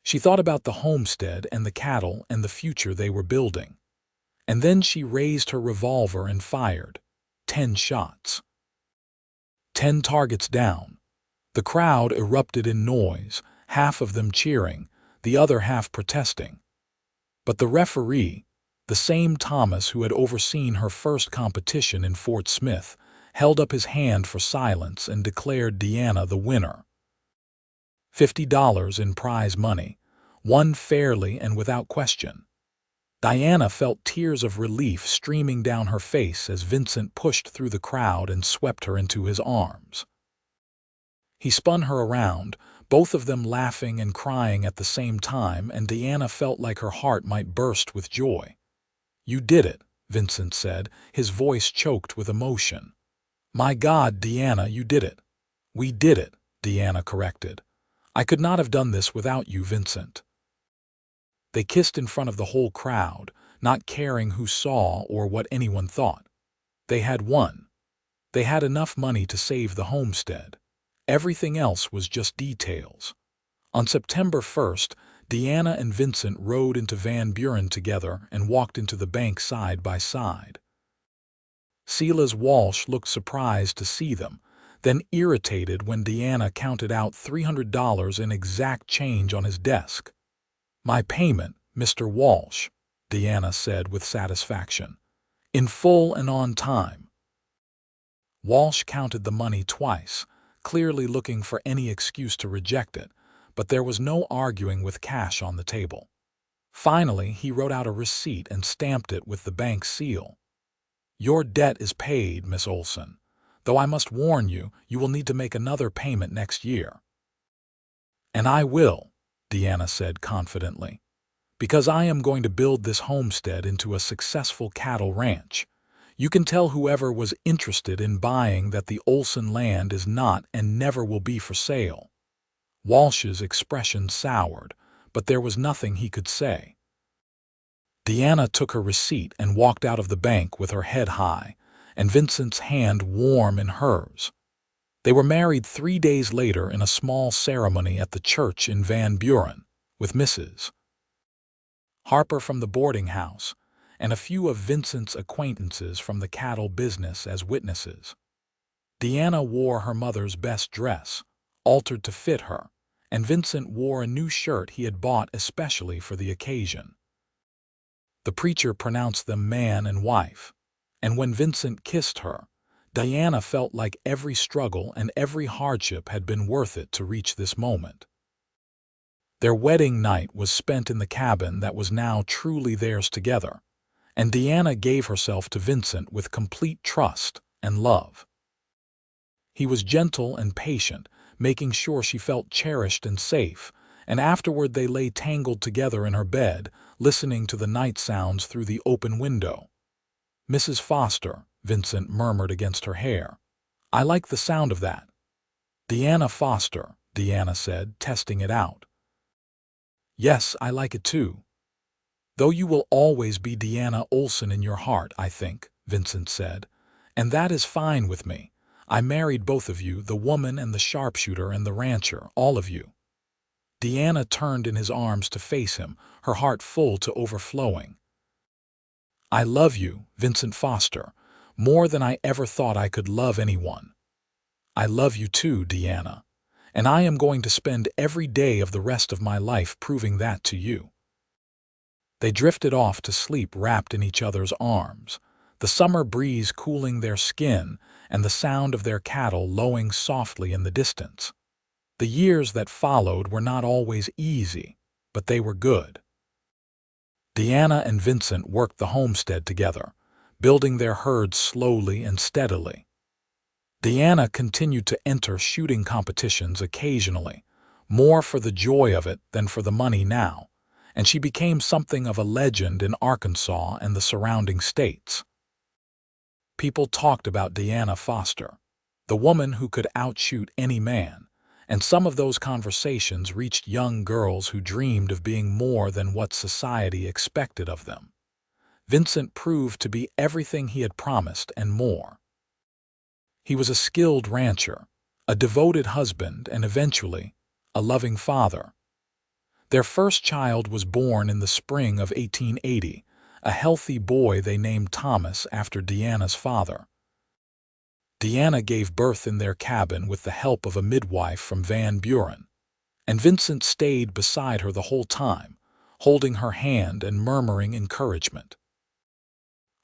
She thought about the homestead and the cattle and the future they were building. And then she raised her revolver and fired. 10 shots. 10 targets down. The crowd erupted in noise, half of them cheering, the other half protesting. But the referee, the same Thomas who had overseen her first competition in Fort Smith, held up his hand for silence and declared Deanna the winner. $50 in prize money, won fairly and without question. Diana felt tears of relief streaming down her face as Vincent pushed through the crowd and swept her into his arms. He spun her around, both of them laughing and crying at the same time, and Deanna felt like her heart might burst with joy. "You did it," Vincent said, his voice choked with emotion. "My God, Deanna, you did it." "We did it," Deanna corrected. "I could not have done this without you, Vincent." They kissed in front of the whole crowd, not caring who saw or what anyone thought. They had won. They had enough money to save the homestead. Everything else was just details. On September 1st, Deanna and Vincent rode into Van Buren together and walked into the bank side by side. Silas Walsh looked surprised to see them, then irritated when Deanna counted out $300 in exact change on his desk. "My payment, Mr. Walsh," Deanna said with satisfaction. "In full and on time." Walsh counted the money twice, clearly looking for any excuse to reject it, but there was no arguing with cash on the table. Finally, he wrote out a receipt and stamped it with the bank seal. "Your debt is paid, Miss Olsen, though I must warn you, you will need to make another payment next year." "And I will," Deanna said confidently, "because I am going to build this homestead into a successful cattle ranch. You can tell whoever was interested in buying that the Olsen land is not and never will be for sale." Walsh's expression soured, but there was nothing he could say. Deanna took her receipt and walked out of the bank with her head high, and Vincent's hand warm in hers. They were married 3 days later in a small ceremony at the church in Van Buren, with Mrs. Harper from the boarding house and a few of Vincent's acquaintances from the cattle business as witnesses. Deanna wore her mother's best dress, altered to fit her, and Vincent wore a new shirt he had bought especially for the occasion. The preacher pronounced them man and wife, and when Vincent kissed her, Diana felt like every struggle and every hardship had been worth it to reach this moment. Their wedding night was spent in the cabin that was now truly theirs together, and Deanna gave herself to Vincent with complete trust and love. He was gentle and patient, making sure she felt cherished and safe, and afterward they lay tangled together in her bed, listening to the night sounds through the open window. "Mrs. Foster," Vincent murmured against her hair, "I like the sound of that." "Deanna Foster," Deanna said, testing it out. "Yes, I like it too. Though you will always be Deanna Olsen in your heart, I think," Vincent said, "and that is fine with me. I married both of you, the woman and the sharpshooter and the rancher, all of you." Deanna turned in his arms to face him, her heart full to overflowing. "I love you, Vincent Foster, more than I ever thought I could love anyone. I love you too, Deanna, and I am going to spend every day of the rest of my life proving that to you." They drifted off to sleep wrapped in each other's arms, the summer breeze cooling their skin and the sound of their cattle lowing softly in the distance. The years that followed were not always easy, but they were good. Deanna and Vincent worked the homestead together, building their herds slowly and steadily. Deanna continued to enter shooting competitions occasionally, more for the joy of it than for the money now, and she became something of a legend in Arkansas and the surrounding states. People talked about Deanna Foster, the woman who could outshoot any man, and some of those conversations reached young girls who dreamed of being more than what society expected of them. Vincent proved to be everything he had promised and more. He was a skilled rancher, a devoted husband, and eventually, a loving father. Their first child was born in the spring of 1880, a healthy boy they named Thomas after Deanna's father. Deanna gave birth in their cabin with the help of a midwife from Van Buren, and Vincent stayed beside her the whole time, holding her hand and murmuring encouragement.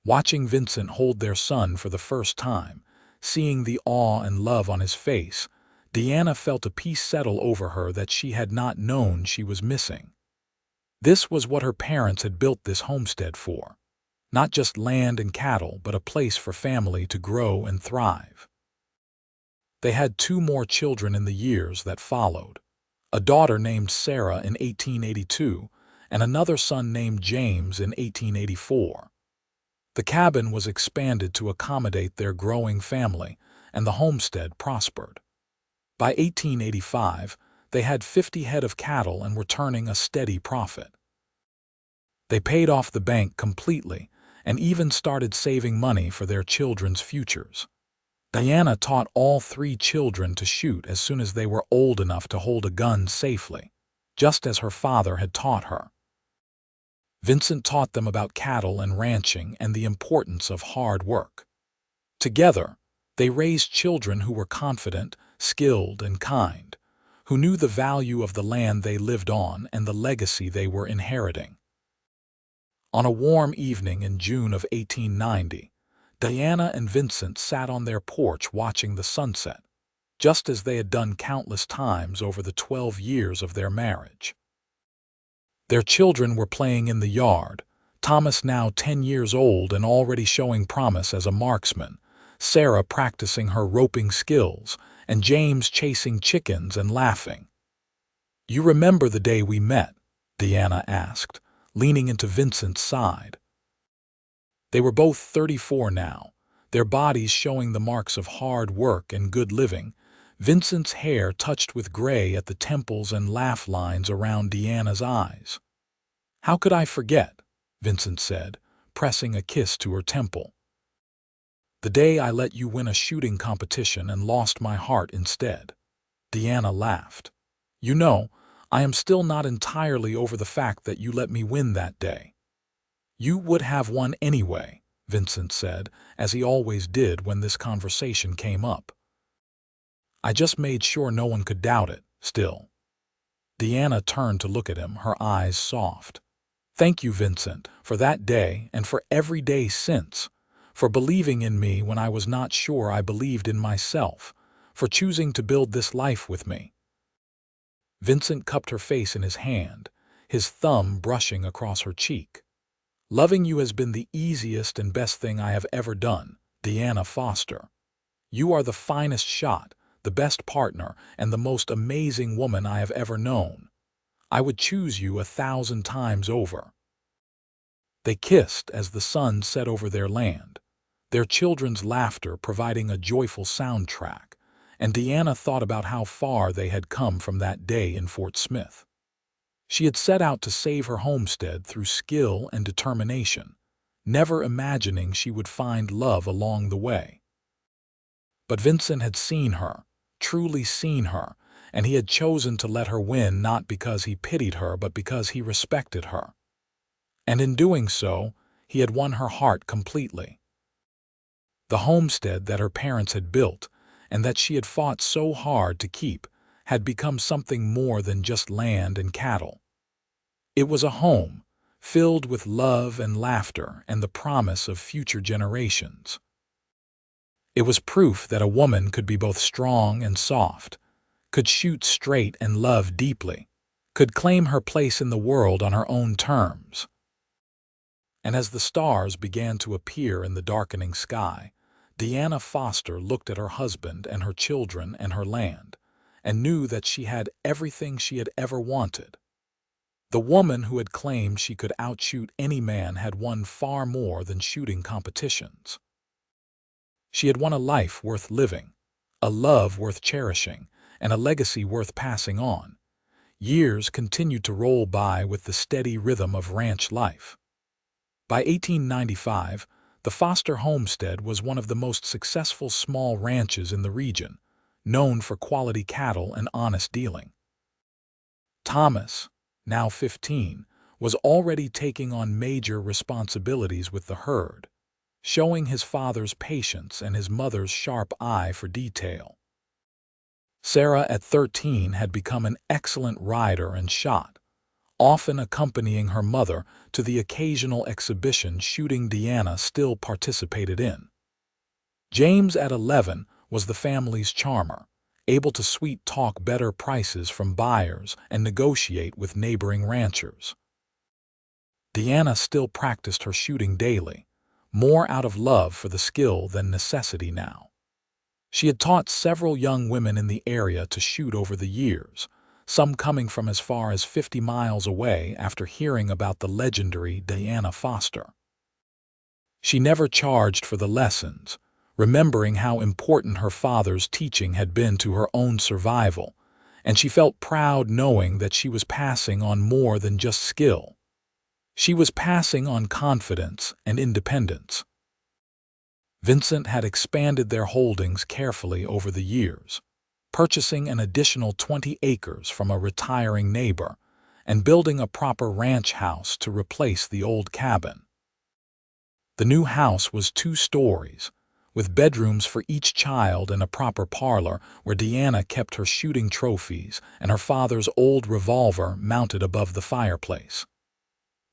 Watching Vincent hold their son for the first time, seeing the awe and love on his face, Deanna felt a peace settle over her that she had not known she was missing. This was what her parents had built this homestead for. Not just land and cattle, but a place for family to grow and thrive. They had 2 more children in the years that followed, a daughter named Sarah in 1882 and another son named James in 1884. The cabin was expanded to accommodate their growing family, and the homestead prospered. By 1885, they had 50 head of cattle and were turning a steady profit. They paid off the bank completely and even started saving money for their children's futures. Deanna taught all 3 children to shoot as soon as they were old enough to hold a gun safely, just as her father had taught her. Vincent taught them about cattle and ranching and the importance of hard work. Together, they raised children who were confident, skilled, and kind, who knew the value of the land they lived on and the legacy they were inheriting. On a warm evening in June of 1890, Deanna and Vincent sat on their porch watching the sunset, just as they had done countless times over the 12 years of their marriage. Their children were playing in the yard, Thomas now 10 years old and already showing promise as a marksman, Sarah practicing her roping skills, and James chasing chickens and laughing. "You remember the day we met?" Deanna asked, leaning into Vincent's side. They were both 34 now, their bodies showing the marks of hard work and good living, Vincent's hair touched with gray at the temples and laugh lines around Deanna's eyes. "How could I forget?" Vincent said, pressing a kiss to her temple. "The day I let you win a shooting competition and lost my heart instead." Deanna laughed. "You know, I am still not entirely over the fact that you let me win that day." "You would have won anyway," Vincent said, as he always did when this conversation came up. "I just made sure no one could doubt it, still." Deanna turned to look at him, her eyes soft. "Thank you, Vincent, for that day and for every day since, for believing in me when I was not sure I believed in myself, for choosing to build this life with me." Vincent cupped her face in his hand, his thumb brushing across her cheek. "Loving you has been the easiest and best thing I have ever done, Deanna Foster. You are the finest shot, the best partner, and the most amazing woman I have ever known. I would choose you 1,000 times over." They kissed as the sun set over their land, their children's laughter providing a joyful soundtrack, and Deanna thought about how far they had come from that day in Fort Smith. She had set out to save her homestead through skill and determination, never imagining she would find love along the way. But Vincent had seen her, truly seen her, and he had chosen to let her win not because he pitied her but because he respected her. And in doing so, he had won her heart completely. The homestead that her parents had built, and that she had fought so hard to keep, had become something more than just land and cattle. It was a home, filled with love and laughter and the promise of future generations. It was proof that a woman could be both strong and soft, could shoot straight and love deeply, could claim her place in the world on her own terms. And as the stars began to appear in the darkening sky, Deanna Foster looked at her husband and her children and her land, and knew that she had everything she had ever wanted. The woman who had claimed she could outshoot any man had won far more than shooting competitions. She had won a life worth living, a love worth cherishing, and a legacy worth passing on. Years continued to roll by with the steady rhythm of ranch life. By 1895, the Foster homestead was one of the most successful small ranches in the region, known for quality cattle and honest dealing. Thomas, now 15, was already taking on major responsibilities with the herd, showing his father's patience and his mother's sharp eye for detail. Sarah, at 13, had become an excellent rider and shot, often accompanying her mother to the occasional exhibition shooting Deanna still participated in. James, at 11, was the family's charmer, able to sweet-talk better prices from buyers and negotiate with neighboring ranchers. Deanna still practiced her shooting daily, more out of love for the skill than necessity now. She had taught several young women in the area to shoot over the years, some coming from as far as 50 miles away after hearing about the legendary Deanna Foster. She never charged for the lessons, remembering how important her father's teaching had been to her own survival, and she felt proud knowing that she was passing on more than just skill. She was passing on confidence and independence. Vincent had expanded their holdings carefully over the years, purchasing an additional 20 acres from a retiring neighbor and building a proper ranch house to replace the old cabin. The new house was 2 stories, with bedrooms for each child and a proper parlor where Deanna kept her shooting trophies and her father's old revolver mounted above the fireplace.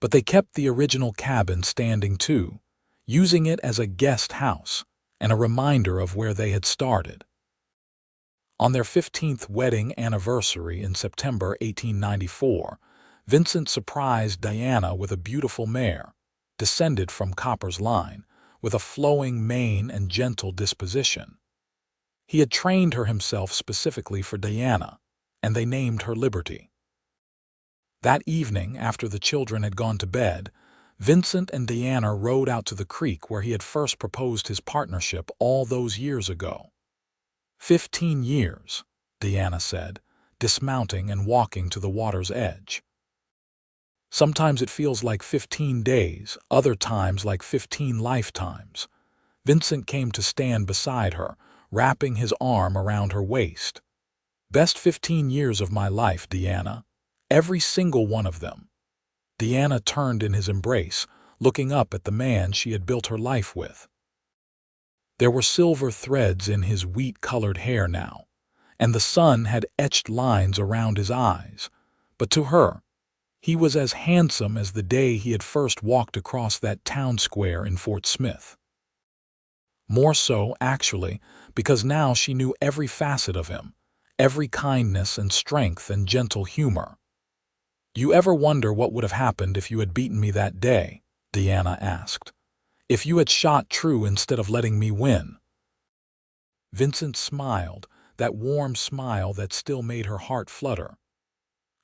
But they kept the original cabin standing too, using it as a guest house and a reminder of where they had started. On their 15th wedding anniversary in September 1894, Vincent surprised Deanna with a beautiful mare, descended from Copper's line, with a flowing mane and gentle disposition. He had trained her himself specifically for Deanna, and they named her Liberty. That evening, after the children had gone to bed, Vincent and Deanna rowed out to the creek where he had first proposed his partnership all those years ago. 15 years, Deanna said, dismounting and walking to the water's edge. Sometimes it feels like 15 days, other times like 15 lifetimes. Vincent came to stand beside her, wrapping his arm around her waist. Best 15 years of my life, Deanna. Every single one of them. Deanna turned in his embrace, looking up at the man she had built her life with. There were silver threads in his wheat-colored hair now, and the sun had etched lines around his eyes. But to her, he was as handsome as the day he had first walked across that town square in Fort Smith. More so, actually, because now she knew every facet of him, every kindness and strength and gentle humor. "You ever wonder what would have happened if you had beaten me that day?" Deanna asked. "If you had shot true instead of letting me win?" Vincent smiled, that warm smile that still made her heart flutter.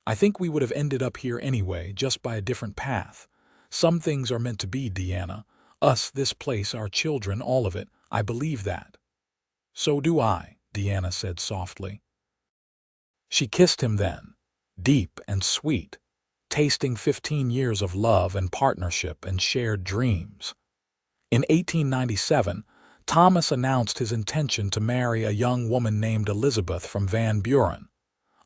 "I think we would have ended up here anyway, just by a different path. Some things are meant to be, Deanna. Us, this place, our children, all of it. I believe that." "So do I," Deanna said softly. She kissed him then, deep and sweet, tasting 15 years of love and partnership and shared dreams. In 1897, Thomas announced his intention to marry a young woman named Elizabeth from Van Buren,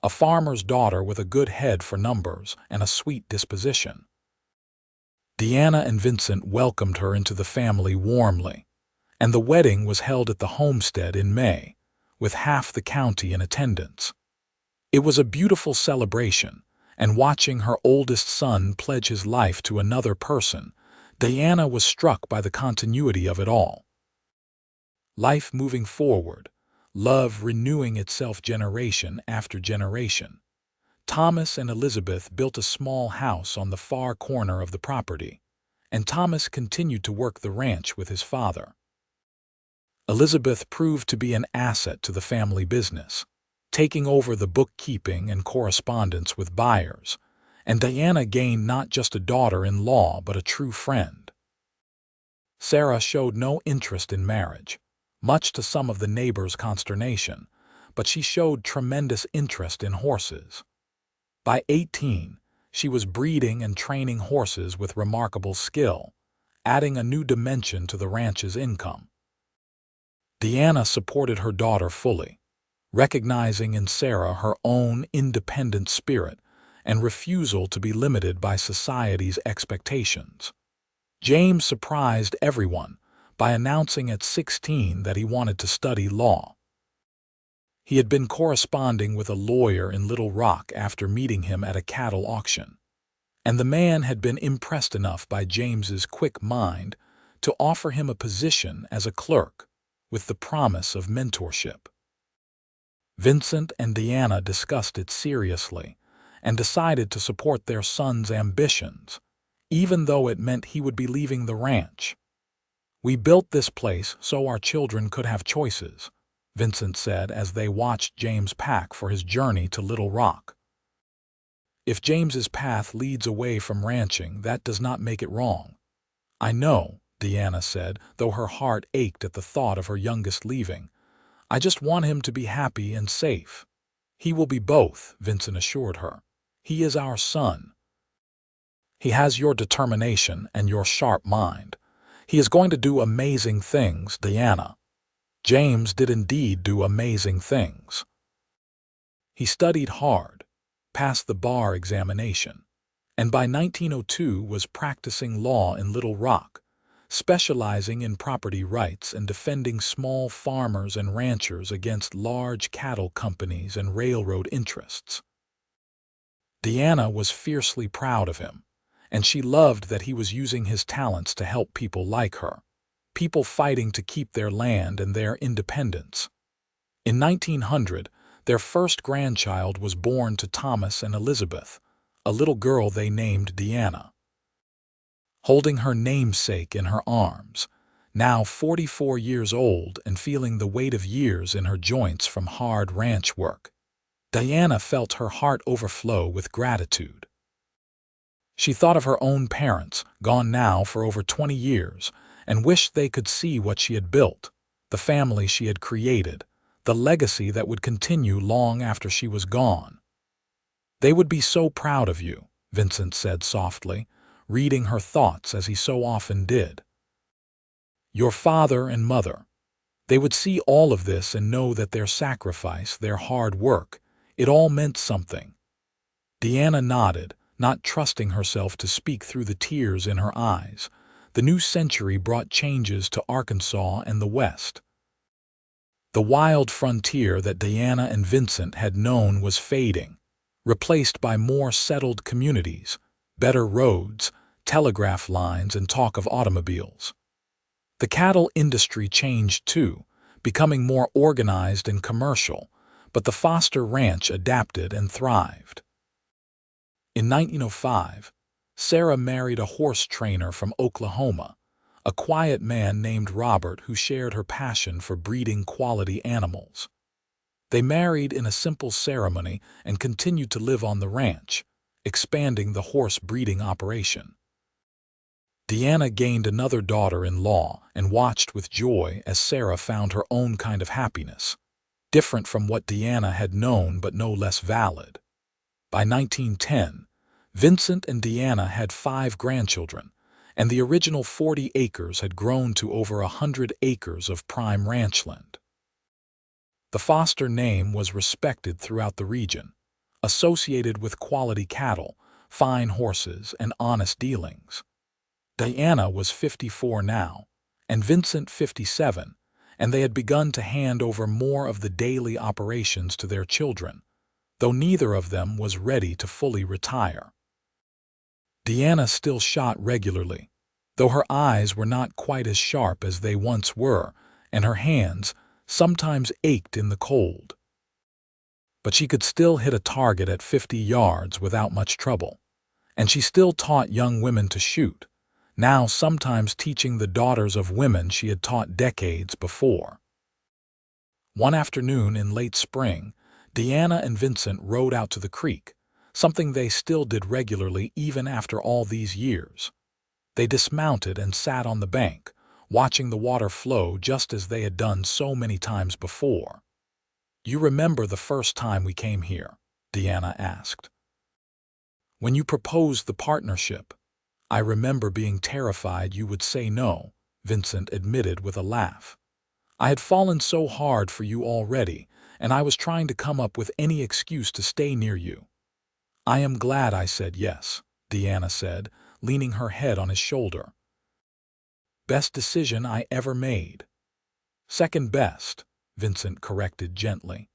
a farmer's daughter with a good head for numbers and a sweet disposition. Deanna and Vincent welcomed her into the family warmly, and the wedding was held at the homestead in May, with half the county in attendance. It was a beautiful celebration, and watching her oldest son pledge his life to another person, Deanna was struck by the continuity of it all. Life moving forward, love renewing itself generation after generation. Thomas and Elizabeth built a small house on the far corner of the property, and Thomas continued to work the ranch with his father. Elizabeth proved to be an asset to the family business, taking over the bookkeeping and correspondence with buyers, and Deanna gained not just a daughter-in-law but a true friend. Sarah showed no interest in marriage, much to some of the neighbors' consternation, but she showed tremendous interest in horses. By 18, she was breeding and training horses with remarkable skill, adding a new dimension to the ranch's income. Deanna supported her daughter fully, recognizing in Sarah her own independent spirit and refusal to be limited by society's expectations. James surprised everyone by announcing at 16 that he wanted to study law. He had been corresponding with a lawyer in Little Rock after meeting him at a cattle auction, and the man had been impressed enough by James's quick mind to offer him a position as a clerk with the promise of mentorship. Vincent and Deanna discussed it seriously and decided to support their son's ambitions, even though it meant he would be leaving the ranch. "We built this place so our children could have choices," Vincent said as they watched James pack for his journey to Little Rock. "If James's path leads away from ranching, that does not make it wrong." "I know," Deanna said, though her heart ached at the thought of her youngest leaving. "I just want him to be happy and safe." "He will be both," Vincent assured her. "He is our son. He has your determination and your sharp mind. He is going to do amazing things, Deanna." James did indeed do amazing things. He studied hard, passed the bar examination, and by 1902 was practicing law in Little Rock, specializing in property rights and defending small farmers and ranchers against large cattle companies and railroad interests. Deanna was fiercely proud of him, and she loved that he was using his talents to help people like her, people fighting to keep their land and their independence. In 1900, their first grandchild was born to Thomas and Elizabeth, a little girl they named Deanna. Holding her namesake in her arms, now 44 years old and feeling the weight of years in her joints from hard ranch work, Deanna felt her heart overflow with gratitude. She thought of her own parents, gone now for over 20 years, and wished they could see what she had built, the family she had created, the legacy that would continue long after she was gone. "They would be so proud of you," Vincent said softly, reading her thoughts as he so often did. "Your father and mother. They would see all of this and know that their sacrifice, their hard work, it all meant something." Deanna nodded, not trusting herself to speak through the tears in her eyes. The new century brought changes to Arkansas and the West. The wild frontier that Deanna and Vincent had known was fading, replaced by more settled communities, better roads, telegraph lines, and talk of automobiles. The cattle industry changed too, becoming more organized and commercial, but the Foster Ranch adapted and thrived. In 1905, Sarah married a horse trainer from Oklahoma, a quiet man named Robert who shared her passion for breeding quality animals. They married in a simple ceremony and continued to live on the ranch, expanding the horse breeding operation. Deanna gained another daughter-in-law and watched with joy as Sarah found her own kind of happiness, different from what Deanna had known but no less valid. By 1910, Vincent and Deanna had 5 grandchildren, and the original 40 acres had grown to over 100 acres of prime ranchland. The Foster name was respected throughout the region, associated with quality cattle, fine horses, and honest dealings. Deanna was 54 now, and Vincent 57, and they had begun to hand over more of the daily operations to their children, though neither of them was ready to fully retire. Deanna still shot regularly, though her eyes were not quite as sharp as they once were, and her hands sometimes ached in the cold. But she could still hit a target at 50 yards without much trouble, and she still taught young women to shoot, now sometimes teaching the daughters of women she had taught decades before. One afternoon in late spring, Deanna and Vincent rode out to the creek, something they still did regularly even after all these years. They dismounted and sat on the bank, watching the water flow just as they had done so many times before. "You remember the first time we came here?" Deanna asked. "When you proposed the partnership, I remember being terrified you would say no," Vincent admitted with a laugh. "I had fallen so hard for you already, and I was trying to come up with any excuse to stay near you." "I am glad I said yes," Deanna said, leaning her head on his shoulder. "Best decision I ever made." "Second best," Vincent corrected gently.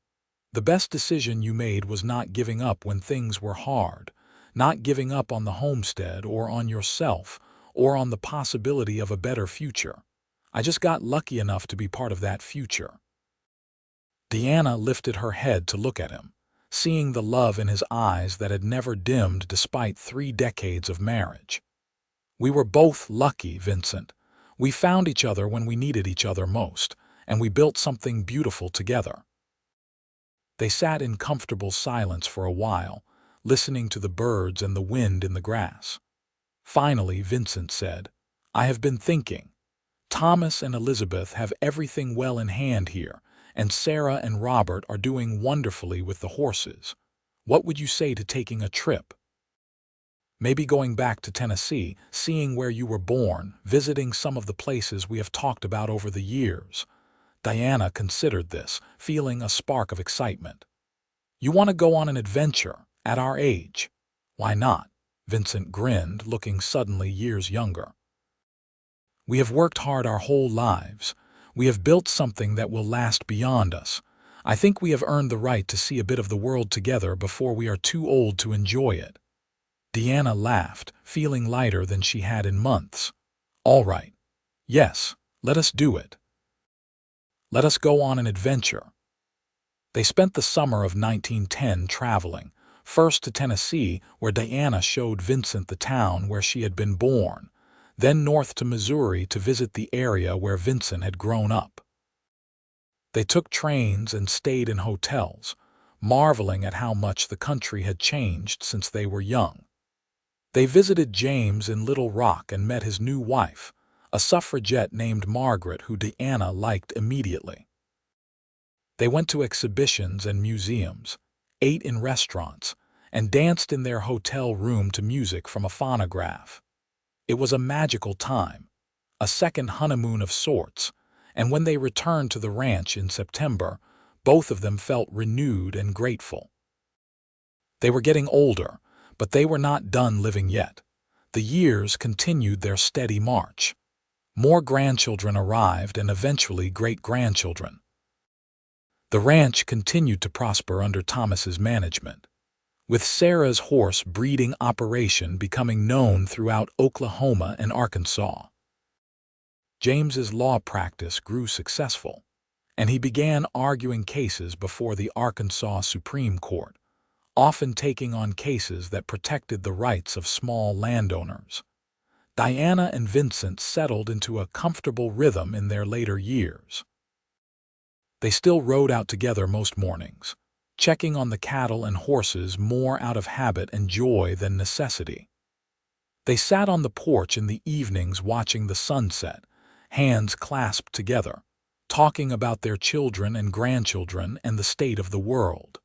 "The best decision you made was not giving up when things were hard, not giving up on the homestead or on yourself or on the possibility of a better future. I just got lucky enough to be part of that future." Deanna lifted her head to look at him, seeing the love in his eyes that had never dimmed despite 3 decades of marriage. "We were both lucky, Vincent. We found each other when we needed each other most, and we built something beautiful together." They sat in comfortable silence for a while, listening to the birds and the wind in the grass. Finally, Vincent said, "I have been thinking. Thomas and Elizabeth have everything well in hand here, and Sarah and Robert are doing wonderfully with the horses. What would you say to taking a trip? Maybe going back to Tennessee, seeing where you were born, visiting some of the places we have talked about over the years." Deanna considered this, feeling a spark of excitement. "You want to go on an adventure, at our age?" "Why not?" Vincent grinned, looking suddenly years younger. "We have worked hard our whole lives. We have built something that will last beyond us. I think we have earned the right to see a bit of the world together before we are too old to enjoy it." Deanna laughed, feeling lighter than she had in months. "All right. Yes, let us do it. Let us go on an adventure." They spent the summer of 1910 traveling, first to Tennessee, where Deanna showed Vincent the town where she had been born, then north to Missouri to visit the area where Vincent had grown up. They took trains and stayed in hotels, marveling at how much the country had changed since they were young. They visited James in Little Rock and met his new wife, a suffragette named Margaret who Diana liked immediately. They went to exhibitions and museums, ate in restaurants, and danced in their hotel room to music from a phonograph. It was a magical time, a second honeymoon of sorts, and when they returned to the ranch in September, both of them felt renewed and grateful. They were getting older, but they were not done living yet. The years continued their steady march. More grandchildren arrived and eventually great-grandchildren. The ranch continued to prosper under Thomas's management, with Sarah's horse breeding operation becoming known throughout Oklahoma and Arkansas. James's law practice grew successful, and he began arguing cases before the Arkansas Supreme Court, often taking on cases that protected the rights of small landowners. Diana and Vincent settled into a comfortable rhythm in their later years. They still rode out together most mornings, checking on the cattle and horses more out of habit and joy than necessity. They sat on the porch in the evenings watching the sunset, hands clasped together, talking about their children and grandchildren and the state of the world.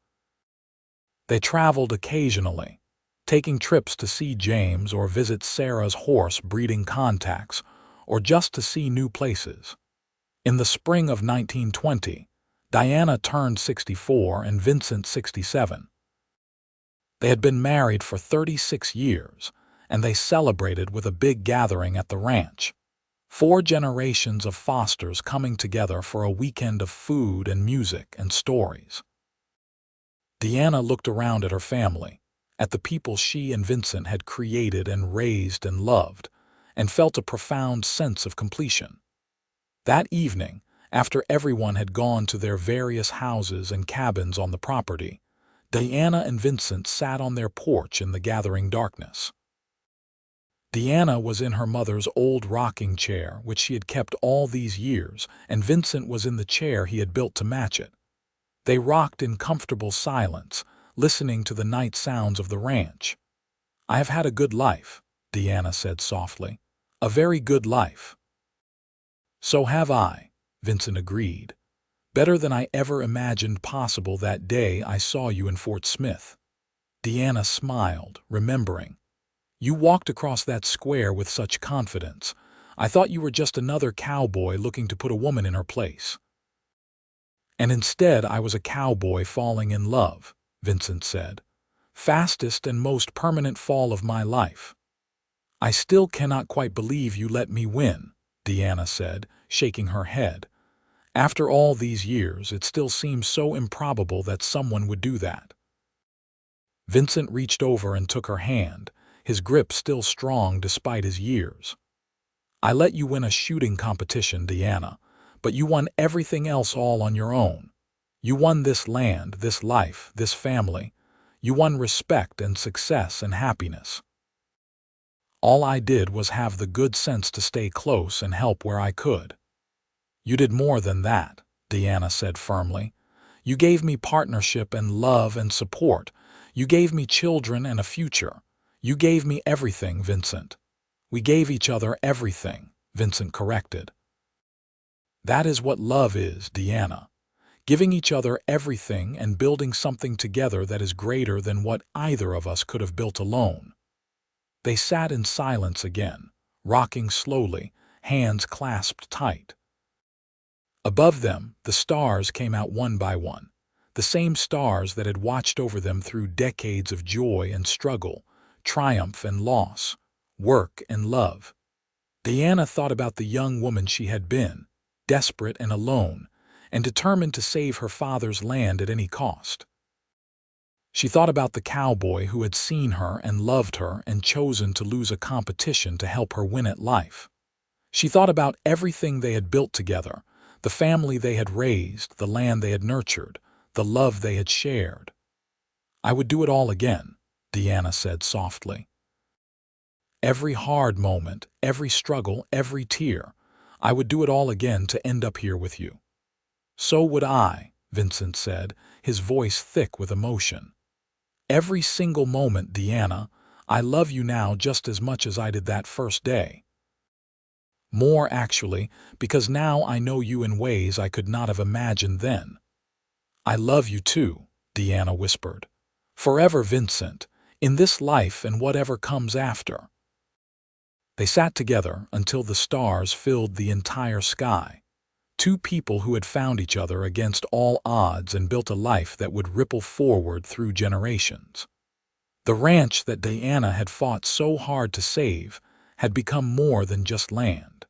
They traveled occasionally, taking trips to see James or visit Sarah's horse breeding contacts, or just to see new places. In the spring of 1920, Diana turned 64 and Vincent 67. They had been married for 36 years, and they celebrated with a big gathering at the ranch. 4 generations of Fosters coming together for a weekend of food and music and stories. Diana looked around at her family, at the people she and Vincent had created and raised and loved, and felt a profound sense of completion. That evening, after everyone had gone to their various houses and cabins on the property, Diana and Vincent sat on their porch in the gathering darkness. Diana was in her mother's old rocking chair, which she had kept all these years, and Vincent was in the chair he had built to match it. They rocked in comfortable silence, listening to the night sounds of the ranch. "I have had a good life," Diana said softly. "A very good life." "So have I," Vincent agreed. "Better than I ever imagined possible that day I saw you in Fort Smith." Diana smiled, remembering. "You walked across that square with such confidence. I thought you were just another cowboy looking to put a woman in her place." "And instead I was a cowboy falling in love," Vincent said. "Fastest and most permanent fall of my life." "I still cannot quite believe you let me win," Diana said, shaking her head. "After all these years, it still seems so improbable that someone would do that." Vincent reached over and took her hand, his grip still strong despite his years. "I let you win a shooting competition, Diana, but you won everything else all on your own. You won this land, this life, this family. You won respect and success and happiness. All I did was have the good sense to stay close and help where I could." "You did more than that," Diana said firmly. "You gave me partnership and love and support. You gave me children and a future. You gave me everything, Vincent." "We gave each other everything," Vincent corrected. "That is what love is, Diana. Giving each other everything and building something together that is greater than what either of us could have built alone." They sat in silence again, rocking slowly, hands clasped tight. Above them, the stars came out one by one, the same stars that had watched over them through decades of joy and struggle, triumph and loss, work and love. Diana thought about the young woman she had been, desperate and alone, and determined to save her father's land at any cost. She thought about the cowboy who had seen her and loved her and chosen to lose a competition to help her win at life. She thought about everything they had built together, the family they had raised, the land they had nurtured, the love they had shared. "I would do it all again," Diana said softly. "Every hard moment, every struggle, every tear, I would do it all again to end up here with you." "So would I," Vincent said, his voice thick with emotion. "Every single moment, Diana, I love you now just as much as I did that first day. More, actually, because now I know you in ways I could not have imagined then. I love you too, Deanna whispered. Forever, Vincent, in this life and whatever comes after. They sat together until the stars filled the entire sky. Two people who had found each other against all odds and built a life that would ripple forward through generations. The ranch that Diana had fought so hard to save had become more than just land.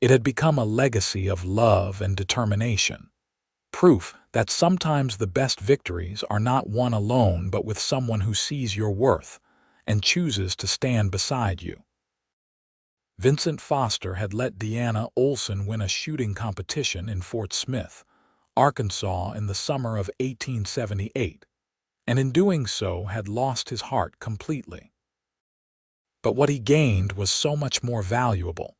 It had become a legacy of love and determination. Proof that sometimes the best victories are not won alone but with someone who sees your worth and chooses to stand beside you. Vincent Foster had let Deanna Olsen win a shooting competition in Fort Smith, Arkansas in the summer of 1878, and in doing so had lost his heart completely. But what he gained was so much more valuable.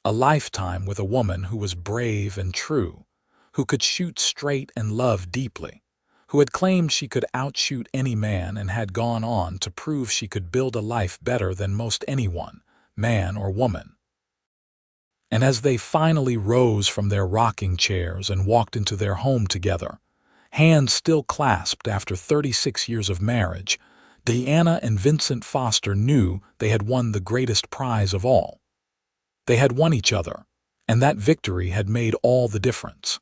A lifetime with a woman who was brave and true, who could shoot straight and love deeply, who had claimed she could outshoot any man and had gone on to prove she could build a life better than most anyone, man or woman. And as they finally rose from their rocking chairs and walked into their home together, hands still clasped after 36 years of marriage, Deanna and Vincent Foster knew they had won the greatest prize of all. They had won each other, and that victory had made all the difference.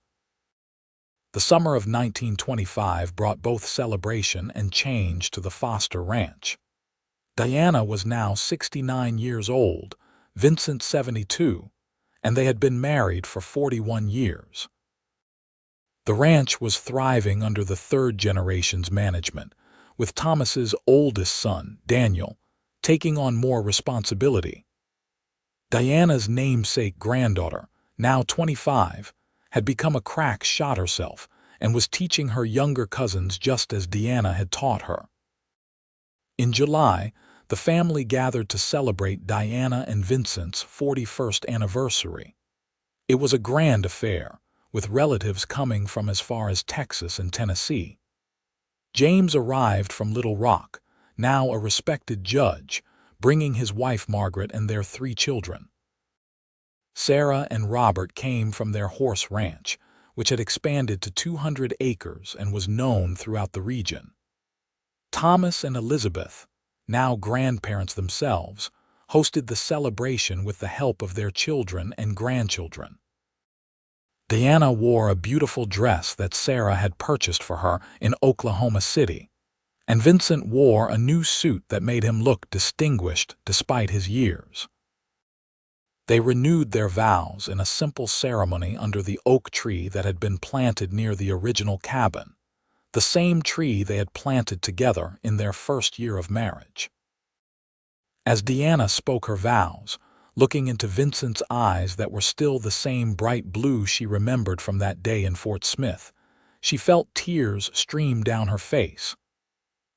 The summer of 1925 brought both celebration and change to the Foster Ranch. Diana was now 69 years old, Vincent 72, and they had been married for 41 years. The ranch was thriving under the third generation's management, with Thomas's oldest son, Daniel, taking on more responsibility. Diana's namesake granddaughter, now 25, had become a crack shot herself and was teaching her younger cousins just as Deanna had taught her. In July, the family gathered to celebrate Diana and Vincent's 41st anniversary. It was a grand affair, with relatives coming from as far as Texas and Tennessee. James arrived from Little Rock, now a respected judge, bringing his wife Margaret and their 3 children. Sarah and Robert came from their horse ranch, which had expanded to 200 acres and was known throughout the region. Thomas and Elizabeth, now grandparents themselves, hosted the celebration with the help of their children and grandchildren. Diana wore a beautiful dress that Sarah had purchased for her in Oklahoma City, and Vincent wore a new suit that made him look distinguished despite his years. They renewed their vows in a simple ceremony under the oak tree that had been planted near the original cabin, the same tree they had planted together in their first year of marriage. As Deanna spoke her vows, looking into Vincent's eyes that were still the same bright blue she remembered from that day in Fort Smith, she felt tears stream down her face.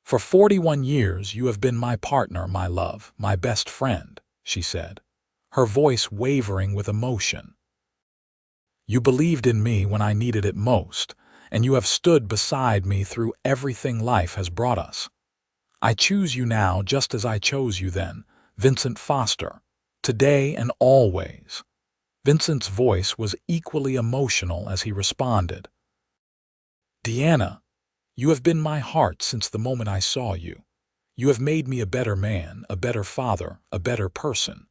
"For 41 years you have been my partner, my love, my best friend," she said, her voice wavering with emotion. "You believed in me when I needed it most, and you have stood beside me through everything life has brought us. I choose you now just as I chose you then, Vincent Foster, today and always." Vincent's voice was equally emotional as he responded. "Deanna, you have been my heart since the moment I saw you. You have made me a better man, a better father, a better person.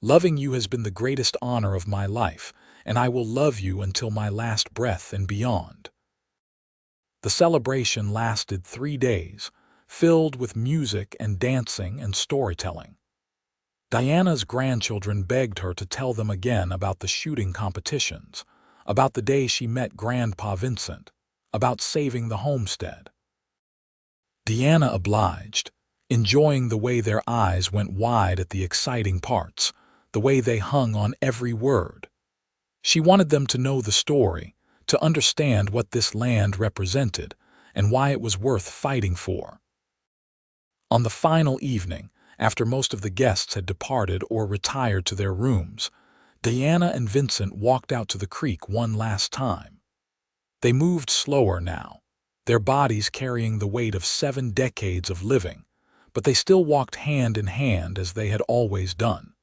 Loving you has been the greatest honor of my life, and I will love you until my last breath and beyond." The celebration lasted 3 days, filled with music and dancing and storytelling. Diana's grandchildren begged her to tell them again about the shooting competitions, about the day she met Grandpa Vincent, about saving the homestead. Deanna obliged, enjoying the way their eyes went wide at the exciting parts, the way they hung on every word. She wanted them to know the story, to understand what this land represented and why it was worth fighting for. On the final evening, after most of the guests had departed or retired to their rooms, Deanna and Vincent walked out to the creek one last time. They moved slower now, their bodies carrying the weight of 7 decades of living, but they still walked hand in hand as they had always done.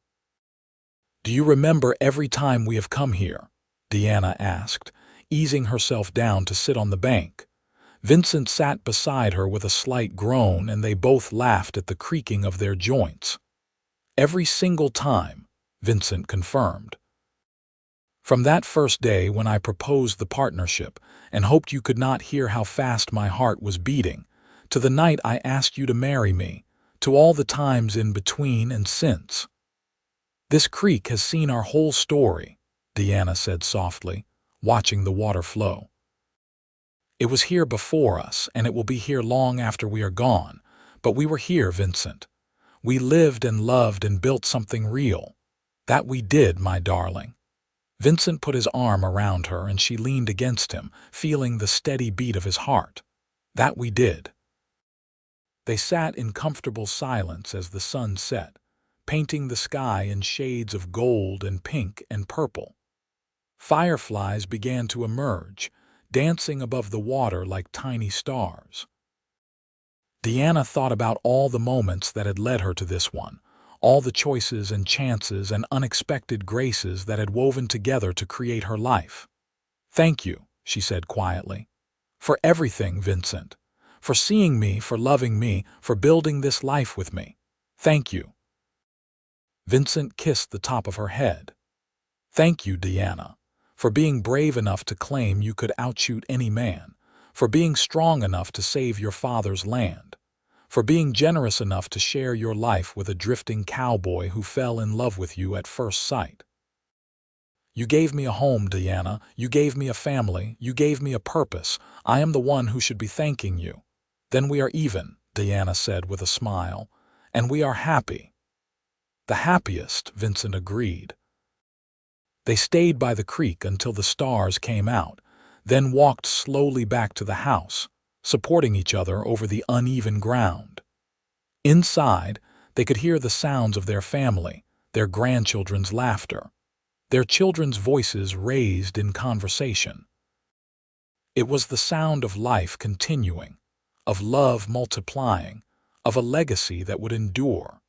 "Do you remember every time we have come here?" Deanna asked, easing herself down to sit on the bank. Vincent sat beside her with a slight groan, and they both laughed at the creaking of their joints. "Every single time," Vincent confirmed. "From that first day when I proposed the partnership and hoped you could not hear how fast my heart was beating, to the night I asked you to marry me, to all the times in between and since. This creek has seen our whole story," Deanna said softly, watching the water flow. "It was here before us, and it will be here long after we are gone, but we were here, Vincent. We lived and loved and built something real. That we did, my darling." Vincent put his arm around her, and she leaned against him, feeling the steady beat of his heart. "That we did." They sat in comfortable silence as the sun set, painting the sky in shades of gold and pink and purple. Fireflies began to emerge, dancing above the water like tiny stars. Deanna thought about all the moments that had led her to this one, all the choices and chances and unexpected graces that had woven together to create her life. "Thank you," she said quietly, "for everything, Vincent. For seeing me, for loving me, for building this life with me. Thank you." Vincent kissed the top of her head. "Thank you, Deanna, for being brave enough to claim you could outshoot any man, for being strong enough to save your father's land, for being generous enough to share your life with a drifting cowboy who fell in love with you at first sight. You gave me a home, Deanna. You gave me a family. You gave me a purpose. I am the one who should be thanking you." "Then we are even," Deanna said with a smile, "and we are happy." "The happiest," Vincent agreed. They stayed by the creek until the stars came out, then walked slowly back to the house, supporting each other over the uneven ground. Inside, they could hear the sounds of their family, their grandchildren's laughter, their children's voices raised in conversation. It was the sound of life continuing, of love multiplying, of a legacy that would endure.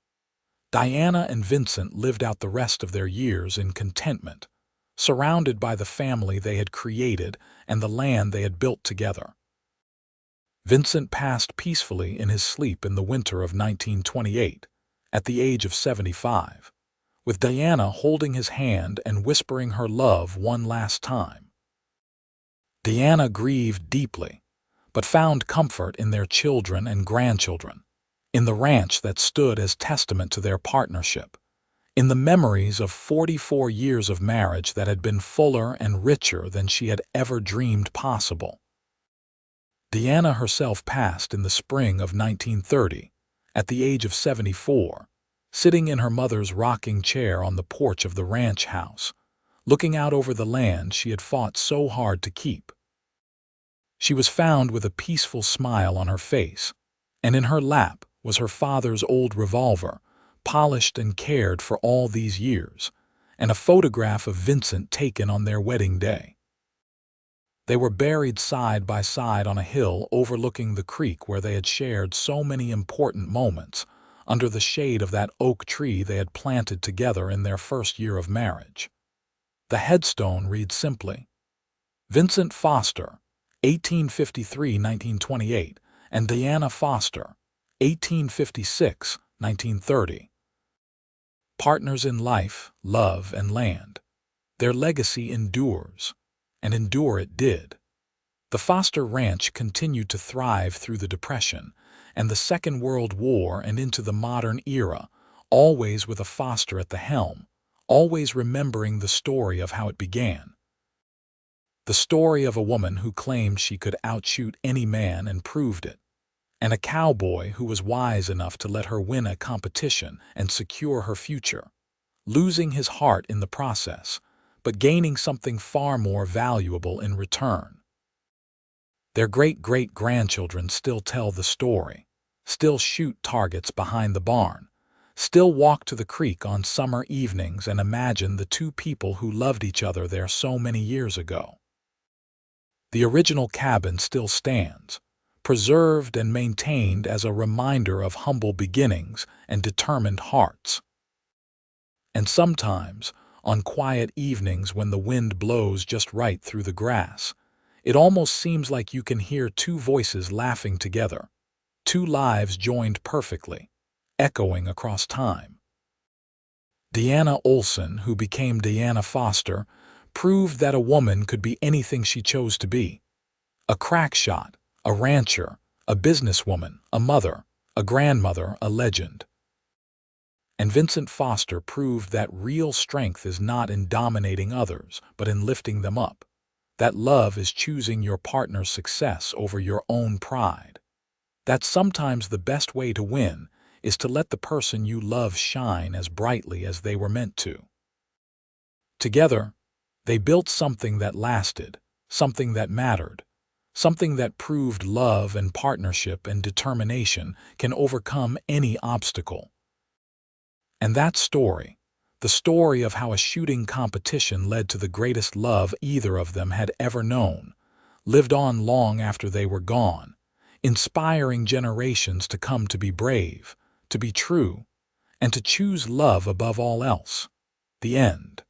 Diana and Vincent lived out the rest of their years in contentment, surrounded by the family they had created and the land they had built together. Vincent passed peacefully in his sleep in the winter of 1928, at the age of 75, with Diana holding his hand and whispering her love one last time. Diana grieved deeply, but found comfort in their children and grandchildren, in the ranch that stood as testament to their partnership, in the memories of 44 years of marriage that had been fuller and richer than she had ever dreamed possible. Deanna herself passed in the spring of 1930, at the age of 74, sitting in her mother's rocking chair on the porch of the ranch house, looking out over the land she had fought so hard to keep. She was found with a peaceful smile on her face, and in her lap was her father's old revolver, polished and cared for all these years, and a photograph of Vincent taken on their wedding day. They were buried side by side on a hill overlooking the creek where they had shared so many important moments, under the shade of that oak tree they had planted together in their first year of marriage. The headstone reads simply, "Vincent Foster, 1853–1928, and Diana Foster, 1856–1930. Partners in life, love, and land. Their legacy endures, and endure it did." The Foster Ranch continued to thrive through the Depression and the Second World War and into the modern era, always with a Foster at the helm, always remembering the story of how it began. The story of a woman who claimed she could outshoot any man and proved it, and a cowboy who was wise enough to let her win a competition and secure her future, losing his heart in the process, but gaining something far more valuable in return. Their great-great-grandchildren still tell the story, still shoot targets behind the barn, still walk to the creek on summer evenings and imagine the two people who loved each other there so many years ago. The original cabin still stands, preserved and maintained as a reminder of humble beginnings and determined hearts. And sometimes, on quiet evenings when the wind blows just right through the grass, it almost seems like you can hear two voices laughing together, two lives joined perfectly, echoing across time. Deanna Olsen, who became Deanna Foster, proved that a woman could be anything she chose to be. A crack shot, a rancher, a businesswoman, a mother, a grandmother, a legend. And Vincent Foster proved that real strength is not in dominating others, but in lifting them up. That love is choosing your partner's success over your own pride. That sometimes the best way to win is to let the person you love shine as brightly as they were meant to. Together, they built something that lasted, something that mattered, something that proved love and partnership and determination can overcome any obstacle. And that story, the story of how a shooting competition led to the greatest love either of them had ever known, lived on long after they were gone, inspiring generations to come to be brave, to be true, and to choose love above all else. The end.